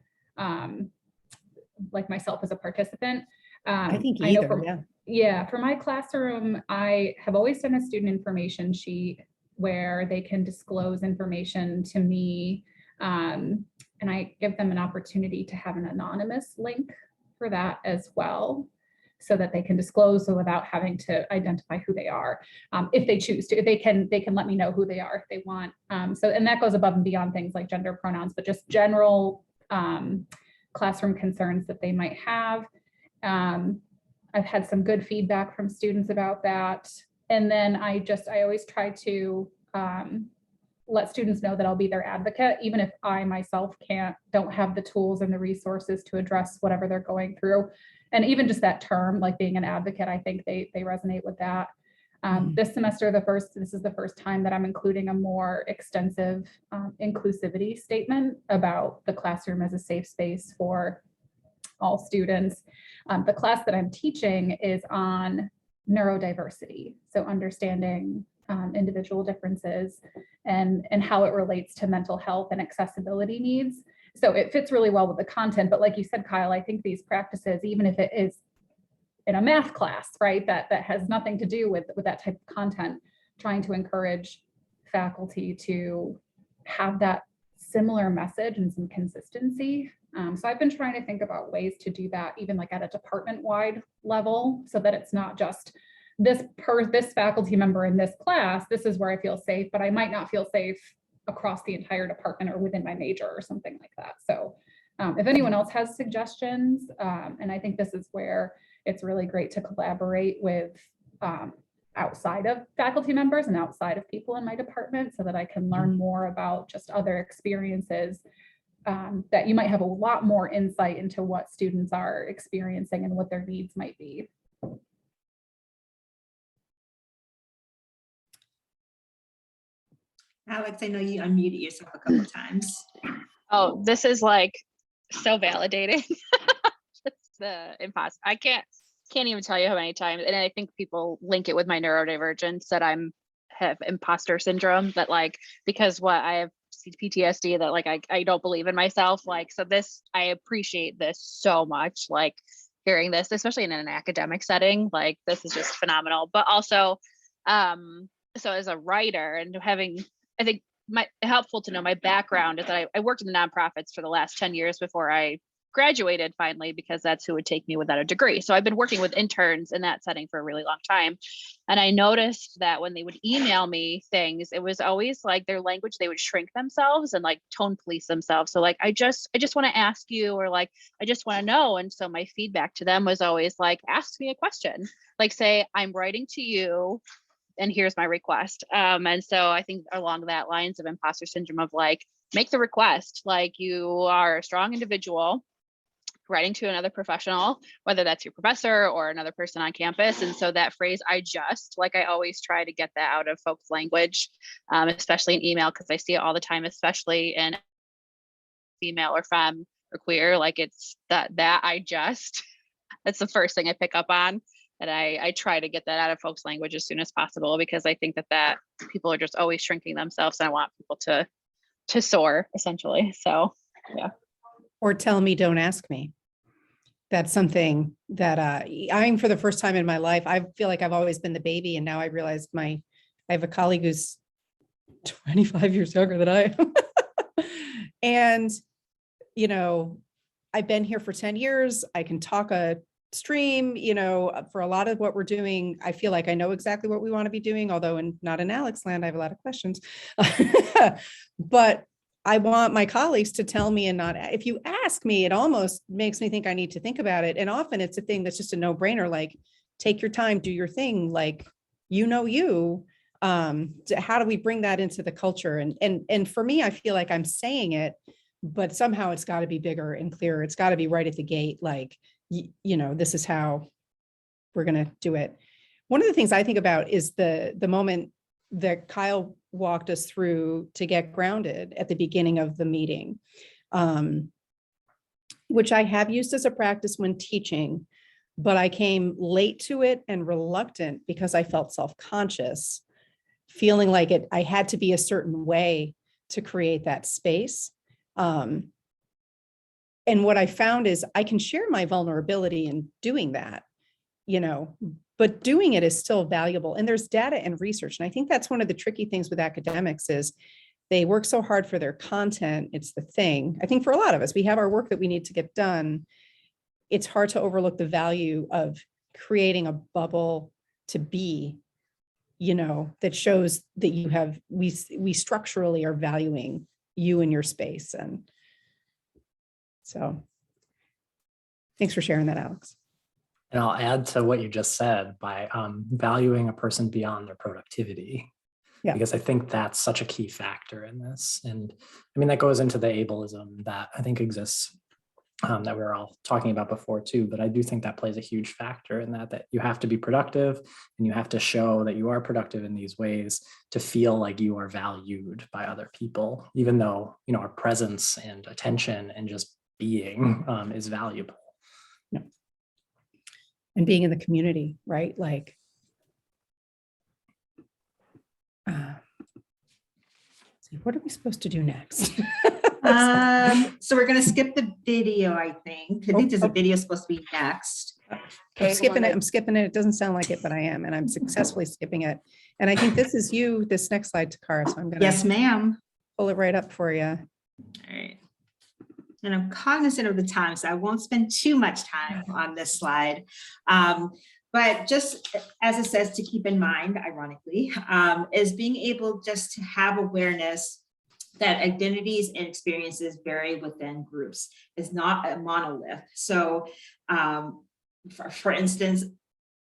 like myself as a participant. I think either, yeah, for my classroom, I have always done a student information sheet where they can disclose information to me, and I give them an opportunity to have an anonymous link for that as well, so that they can disclose without having to identify who they are. If they choose to, they can let me know who they are if they want. And that goes above and beyond things like gender pronouns, but just general classroom concerns that they might have. I've had some good feedback from students about that. And then I always try to let students know that I'll be their advocate, even if I myself don't have the tools and the resources to address whatever they're going through. And even just that term, like being an advocate, I think they resonate with that. This semester, this is the first time that I'm including a more extensive inclusivity statement about the classroom as a safe space for all students. The class that I'm teaching is on neurodiversity, so understanding individual differences and how it relates to mental health and accessibility needs. So it fits really well with the content, but like you said, Kyle, I think these practices, even if it is in a math class, right, that has nothing to do with that type of content, trying to encourage faculty to have that similar message and some consistency. So I've been trying to think about ways to do that, even like at a department-wide level, so that it's not just this faculty member in this class, this is where I feel safe, but I might not feel safe across the entire department or within my major or something like that. So if anyone else has suggestions, and I think this is where it's really great to collaborate with outside of faculty members and outside of people in my department, so that I can learn more about just other experiences, that you might have a lot more insight into what students are experiencing and what their needs might be. Alex, I know you unmuted yourself a couple of times. Oh, this is like so validating. It's the imposter. I can't even tell you how many times, and I think people link it with my neurodivergence, that have imposter syndrome, that like, because I have PTSD, that like I don't believe in myself. Like, so this, I appreciate this so much. Like, hearing this, especially in an academic setting. Like, this is just phenomenal. But also, so as a writer and having, I think helpful to know my background is that I worked in the nonprofits for the last 10 years before I graduated finally, because that's who would take me without a degree. So I've been working with interns in that setting for a really long time. And I noticed that when they would email me things, it was always like their language, they would shrink themselves and like tone police themselves. So like, I just want to ask you, or like, I just want to know. And so my feedback to them was always like, ask me a question, like say, I'm writing to you and here's my request. And so I think along that lines of imposter syndrome of like, make the request, like you are a strong individual writing to another professional, whether that's your professor or another person on campus. And so that phrase, I always try to get that out of folks' language, especially in email, because I see it all the time, especially in female or femme or queer, like it's that's the first thing I pick up on. And I try to get that out of folks' language as soon as possible, because I think that people are just always shrinking themselves, and I want people to soar, essentially. So, yeah. Or tell me, don't ask me. That's something that I'm, for the first time in my life, I feel like I've always been the baby. And now I realized I have a colleague who's 25 years younger than I am. And, you know, I've been here for 10 years. I can talk a stream, you know, for a lot of what we're doing. I feel like I know exactly what we want to be doing, although not in Alex land, I have a lot of questions. But I want my colleagues to tell me, and not, if you ask me, it almost makes me think I need to think about it. And often it's a thing that's just a no-brainer, like take your time, do your thing, like, you. How do we bring that into the culture? And for me, I feel like I'm saying it, but somehow it's got to be bigger and clearer. It's got to be right at the gate, like, you know, this is how we're going to do it. One of the things I think about is the moment that Kyle walked us through to get grounded at the beginning of the meeting, which I have used as a practice when teaching, but I came late to it and reluctant because I felt self-conscious, feeling like I had to be a certain way to create that space. And what I found is I can share my vulnerability in doing that, you know, but doing it is still valuable. And there's data and research. And I think that's one of the tricky things with academics is they work so hard for their content. It's the thing. I think for a lot of us, we have our work that we need to get done. It's hard to overlook the value of creating a bubble to be, you know, that shows that we structurally are valuing you and your space. And so thanks for sharing that, Alex. And I'll add to what you just said by valuing a person beyond their productivity, because I think that's such a key factor in this. And I mean, that goes into the ableism that I think exists that we were all talking about before too. But I do think that plays a huge factor in that you have to be productive and you have to show that you are productive in these ways to feel like you are valued by other people, even though, you know, our presence and attention and just being is valuable. Yeah. And being in the community, right? Like, what are we supposed to do next? So we're going to skip the video, I think. I think there's a video supposed to be next. I'm skipping it. It doesn't sound like it, but I am, and I'm successfully skipping it. And I think this is you, this next slide, Takara. So I'm going to Yes, ma'am. Pull it right up for you. All right. And I'm cognizant of the time, so I won't spend too much time on this slide. But just as it says to keep in mind, ironically, is being able just to have awareness that identities and experiences vary within groups. Is not a monolith. So for instance,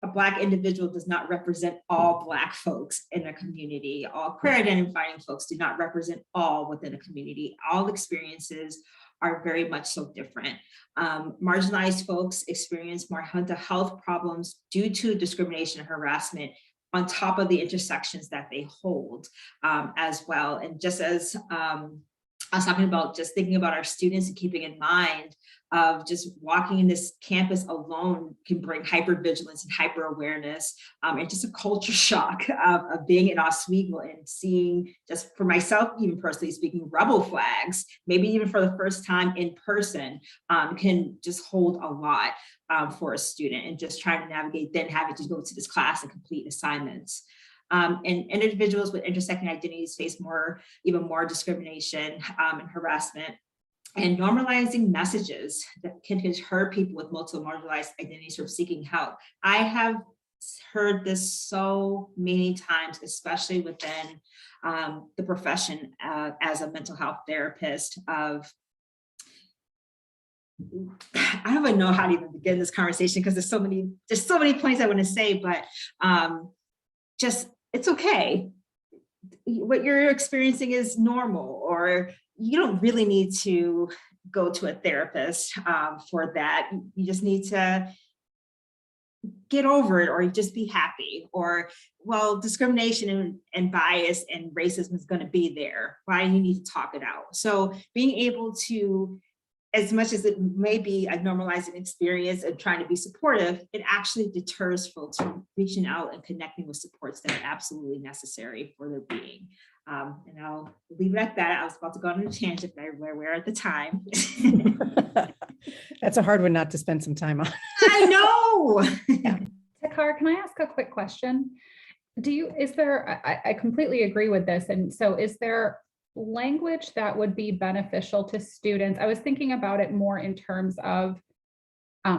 a Black individual does not represent all Black folks in a community. All queer identifying folks do not represent all within a community. All experiences are very much so different. Marginalized folks experience more mental health problems due to discrimination and harassment on top of the intersections that they hold as well. And just as I was talking about just thinking about our students and keeping in mind of just walking in this campus alone can bring hypervigilance and hyper awareness, and just a culture shock of being in Oswego and seeing, just for myself, even personally speaking, rebel flags, maybe even for the first time in person, can just hold a lot for a student, and just trying to navigate then having to go to this class and complete assignments. And individuals with intersecting identities face even more discrimination and harassment, and normalizing messages that can hurt people with multiple marginalized identities who are seeking help. I have heard this so many times, especially within the profession as a mental health therapist, of I don't even know how to even begin this conversation because there's so many points I want to say, but just it's okay. What you're experiencing is normal, or you don't really need to go to a therapist for that. You just need to get over it, or just be happy, or, well, discrimination and bias and racism is going to be there. Why do you need to talk it out? So being able to, as much as it may be a normalizing experience and trying to be supportive, it actually deters folks from reaching out and connecting with supports that are absolutely necessary for their being. And I'll leave it at that. I was about to go on a tangent, but I were at the time. That's a hard one not to spend some time on. I know. Yeah. Takara, can I ask a quick question? I completely agree with this. And so is there language that would be beneficial to students? I was thinking about it more in terms of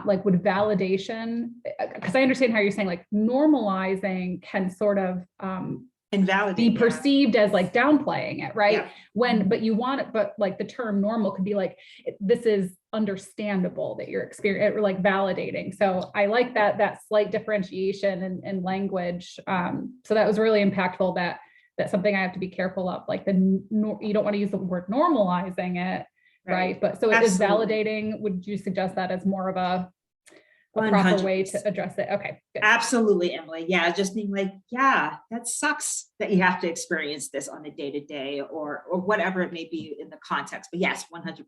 like, would validation, because I understand how you're saying like normalizing can sort of invalidate, be perceived as like downplaying it, right? Yeah. But you want it, but like the term normal could be like, this is understandable that you're experiencing, or like validating. So I like that slight differentiation in language. So that was really impactful. That's something I have to be careful of. Like you don't want to use the word normalizing it, right? But so it is validating. Would you suggest that as more of a proper way to address it? Okay, good. Absolutely, Emily. Yeah, just being like, yeah, that sucks that you have to experience this on a day-to-day or whatever it may be in the context. But yes, 100%.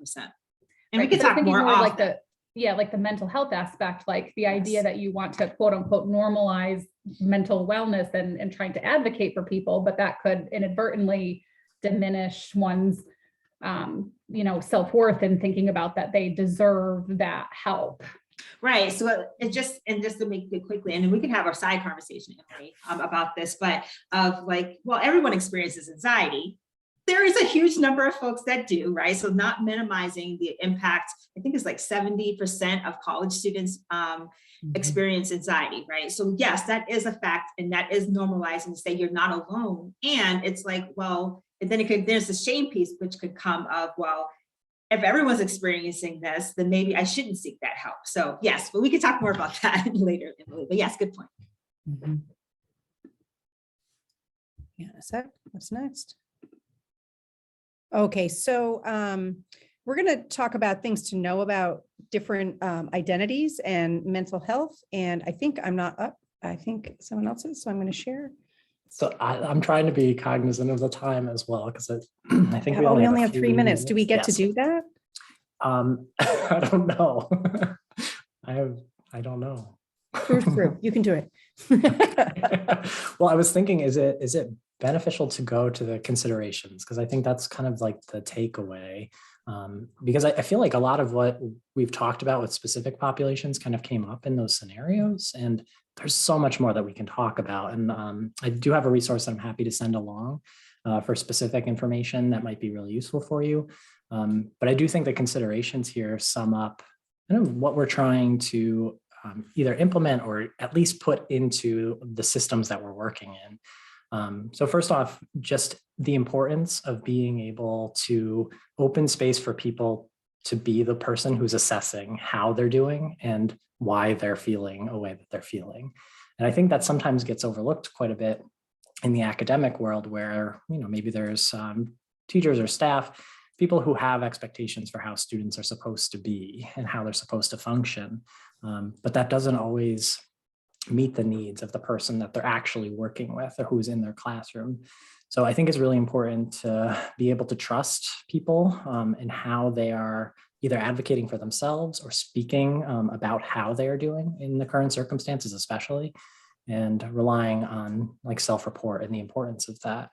And we can talk more often. Like the mental health aspect, like the idea that you want to quote unquote normalize mental wellness and trying to advocate for people, but that could inadvertently diminish one's self-worth and thinking about that they deserve that help. Right. So just to make it quickly, and then we can have our side conversation, Emily, about this, but of like, well, everyone experiences anxiety. There is a huge number of folks that do, right? So not minimizing the impact. I think it's like 70% of college students experience anxiety, right? So yes, that is a fact, and that is normalizing to say you're not alone. And it's like, well, and then there's the shame piece, which could come of, well, if everyone's experiencing this, then maybe I shouldn't seek that help. So yes, but we can talk more about that later, Emily. But yes, good point. Mm-hmm. Yeah, so what's next? Okay, so we're going to talk about things to know about different identities and mental health. And I think I'm not up. I think someone else is, so I'm going to share. So I'm trying to be cognizant of the time as well, because I think we only have 3 minutes. Do we get to do that? I don't know. I don't know. True. You can do it. Well, I was thinking, is it beneficial to go to the considerations? Because I think that's kind of like the takeaway. Because I feel like a lot of what we've talked about with specific populations kind of came up in those scenarios, and there's so much more that we can talk about. And I do have a resource that I'm happy to send along for specific information that might be really useful for you. But I do think the considerations here sum up kind of what we're trying to either implement or at least put into the systems that we're working in. So first off, just the importance of being able to open space for people to be the person who's assessing how they're doing and why they're feeling a way that they're feeling. And I think that sometimes gets overlooked quite a bit in the academic world, where maybe there's teachers or staff, people who have expectations for how students are supposed to be and how they're supposed to function. But that doesn't always meet the needs of the person that they're actually working with or who's in their classroom. So I think it's really important to be able to trust people and how they are either advocating for themselves or speaking about how they are doing in the current circumstances, especially, and relying on like self-report and the importance of that.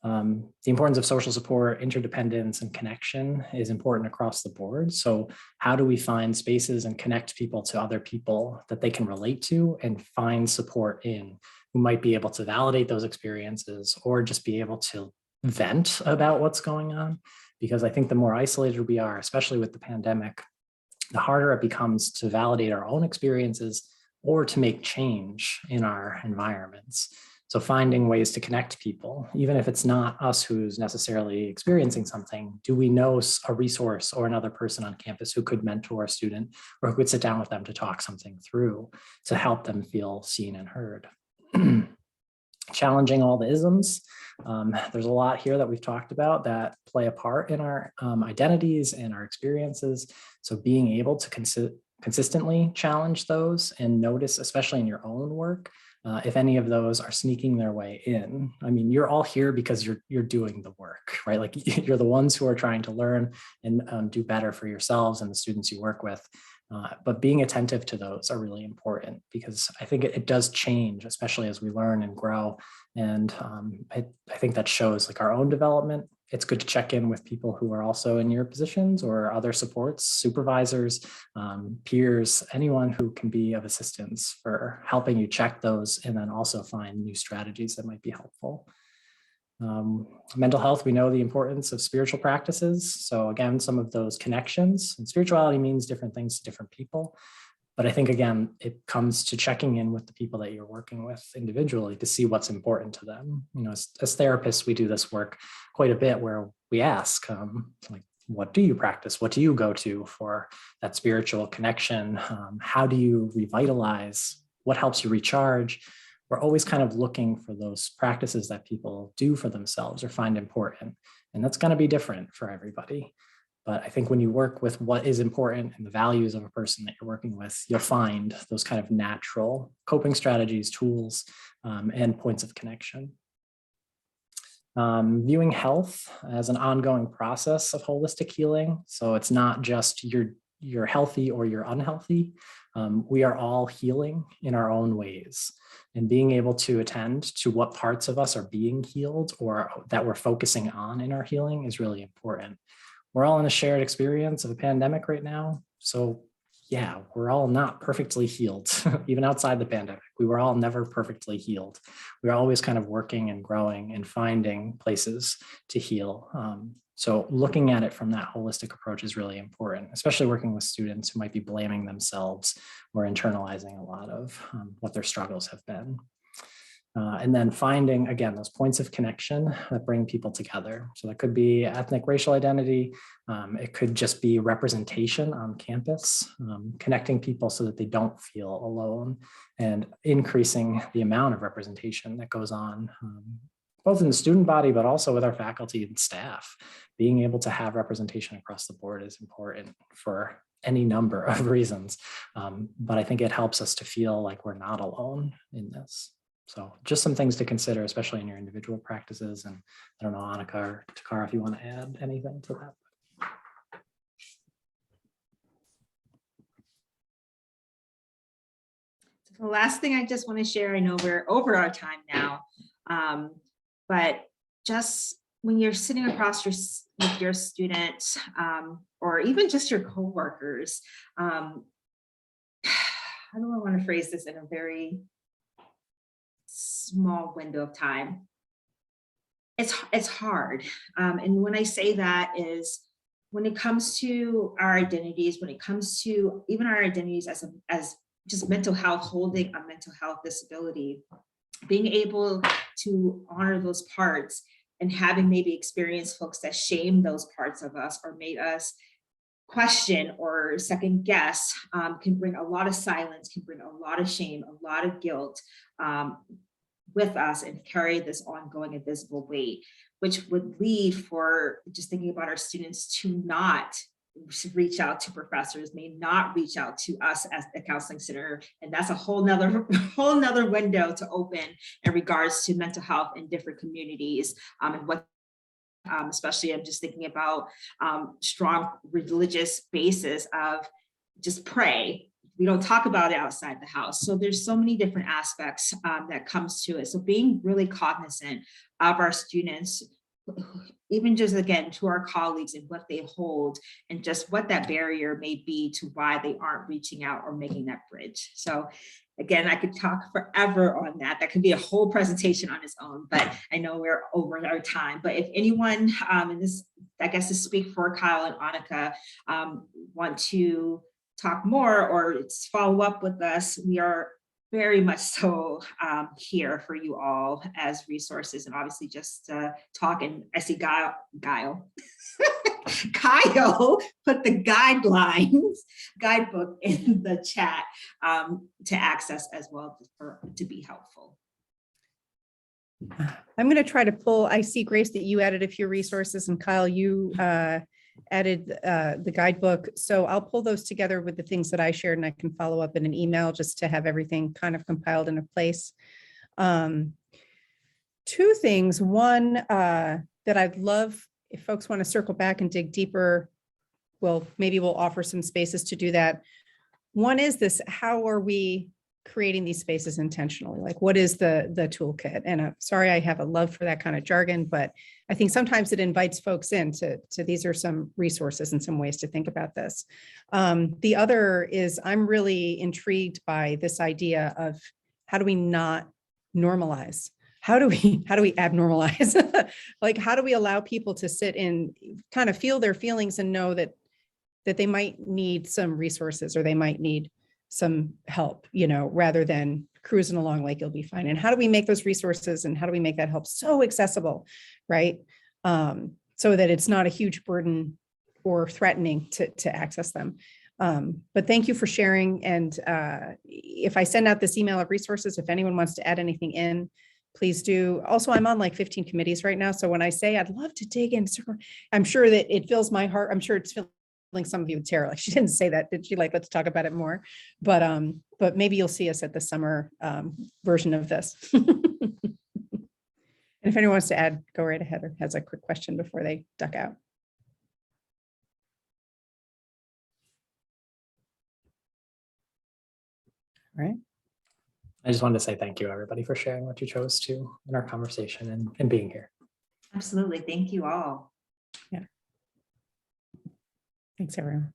The importance of social support, interdependence, and connection is important across the board. So how do we find spaces and connect people to other people that they can relate to and find support in, who might be able to validate those experiences or just be able to vent about what's going on? Because I think the more isolated we are, especially with the pandemic, the harder it becomes to validate our own experiences or to make change in our environments. So finding ways to connect people, even if it's not us who's necessarily experiencing something, do we know a resource or another person on campus who could mentor a student or who could sit down with them to talk something through to help them feel seen and heard? Challenging all the isms. There's a lot here that we've talked about that play a part in our identities and our experiences. So being able to consistently challenge those and notice, especially in your own work, if any of those are sneaking their way in. I mean, you're all here because you're doing the work, right? Like you're the ones who are trying to learn and do better for yourselves and the students you work with. But being attentive to those are really important, because I think it does change, especially as we learn and grow. And I think that shows like our own development. It's good to check in with people who are also in your positions or other supports, supervisors, peers, anyone who can be of assistance for helping you check those and then also find new strategies that might be helpful. Mental health, we know the importance of spiritual practices. So again, some of those connections, and spirituality means different things to different people. But I think, again, it comes to checking in with the people that you're working with individually to see what's important to them. You know, as therapists, we do this work quite a bit where we ask, like, what do you practice? What do you go to for that spiritual connection? How do you revitalize? What helps you recharge? We're always kind of looking for those practices that people do for themselves or find important. And that's going to be different for everybody. But I think when you work with what is important and the values of a person that you're working with, you'll find those kind of natural coping strategies, tools, and points of connection. Viewing health as an ongoing process of holistic healing. So it's not just you're healthy or you're unhealthy. We are all healing in our own ways, and being able to attend to what parts of us are being healed or that we're focusing on in our healing is really important. We're all in a shared experience of a pandemic right now. So yeah, we're all not perfectly healed, even outside the pandemic. We were all never perfectly healed. We were always kind of working and growing and finding places to heal. So looking at it from that holistic approach is really important, especially working with students who might be blaming themselves or internalizing a lot of what their struggles have been. And then finding, again, those points of connection that bring people together. So that could be ethnic, racial identity. It could just be representation on campus, connecting people so that they don't feel alone, and increasing the amount of representation that goes on, both in the student body, but also with our faculty and staff. Being able to have representation across the board is important for any number of reasons. But I think it helps us to feel like we're not alone in this. So just some things to consider, especially in your individual practices. And I don't know, Annika or Takara, if you want to add anything to that. The last thing I just want to share, I know we're over our time now, but just when you're sitting across with your students or even just your coworkers, how do I want to phrase this in a very small window of time? It's hard. And when I say that is when it comes to our identities, when it comes to even our identities as just mental health, holding a mental health disability, being able to honor those parts and having maybe experienced folks that shame those parts of us or made us question or second guess can bring a lot of silence, can bring a lot of shame, a lot of guilt with us, and carry this ongoing invisible weight, which would lead for just thinking about our students to not reach out to professors, may not reach out to us as the counseling center. And that's a whole nother window to open in regards to mental health in different communities, and what especially I'm just thinking about strong religious basis of just pray. We don't talk about it outside the house. So there's so many different aspects that comes to it. So being really cognizant of our students, even just again to our colleagues and what they hold and just what that barrier may be to why they aren't reaching out or making that bridge. So again, I could talk forever on that. That could be a whole presentation on its own, but I know we're over our time. But if anyone, and this, I guess to speak for Kyle and Annika, want to talk more or follow up with us, we are very much so here for you all as resources, and obviously just talk. And I see Kyle put the guidebook in the chat to access as well to be helpful. I'm going to try to pull, I see, Grace, that you added a few resources, and Kyle, you added the guidebook. So I'll pull those together with the things that I shared, and I can follow up in an email just to have everything kind of compiled in a place. Two things. One, that I'd love if folks want to circle back and dig deeper, well, maybe we'll offer some spaces to do that. One is this: how are we creating these spaces intentionally? Like, what is the toolkit? And I'm sorry, I have a love for that kind of jargon, but I think sometimes it invites folks in to these are some resources and some ways to think about this. The other is I'm really intrigued by this idea of how do we not normalize? How do we abnormalize? Like, how do we allow people to sit and kind of feel their feelings and know that they might need some resources or they might need some help, rather than cruising along like you'll be fine? And how do we make those resources and how do we make that help so accessible, right? So that it's not a huge burden or threatening to access them. But thank you for sharing. And if I send out this email of resources, if anyone wants to add anything in, please do. Also, I'm on like 15 committees right now. So when I say I'd love to dig in, I'm sure that it fills my heart. I'm sure it's filling some of you with terror. Like, she didn't say that, did she? Like, let's talk about it more. But maybe you'll see us at the summer version of this. And if anyone wants to add, go right ahead, or has a quick question before they duck out. All right. I just wanted to say thank you, everybody, for sharing what you chose to in our conversation and being here. Absolutely. Thank you all. Yeah. Thanks, everyone.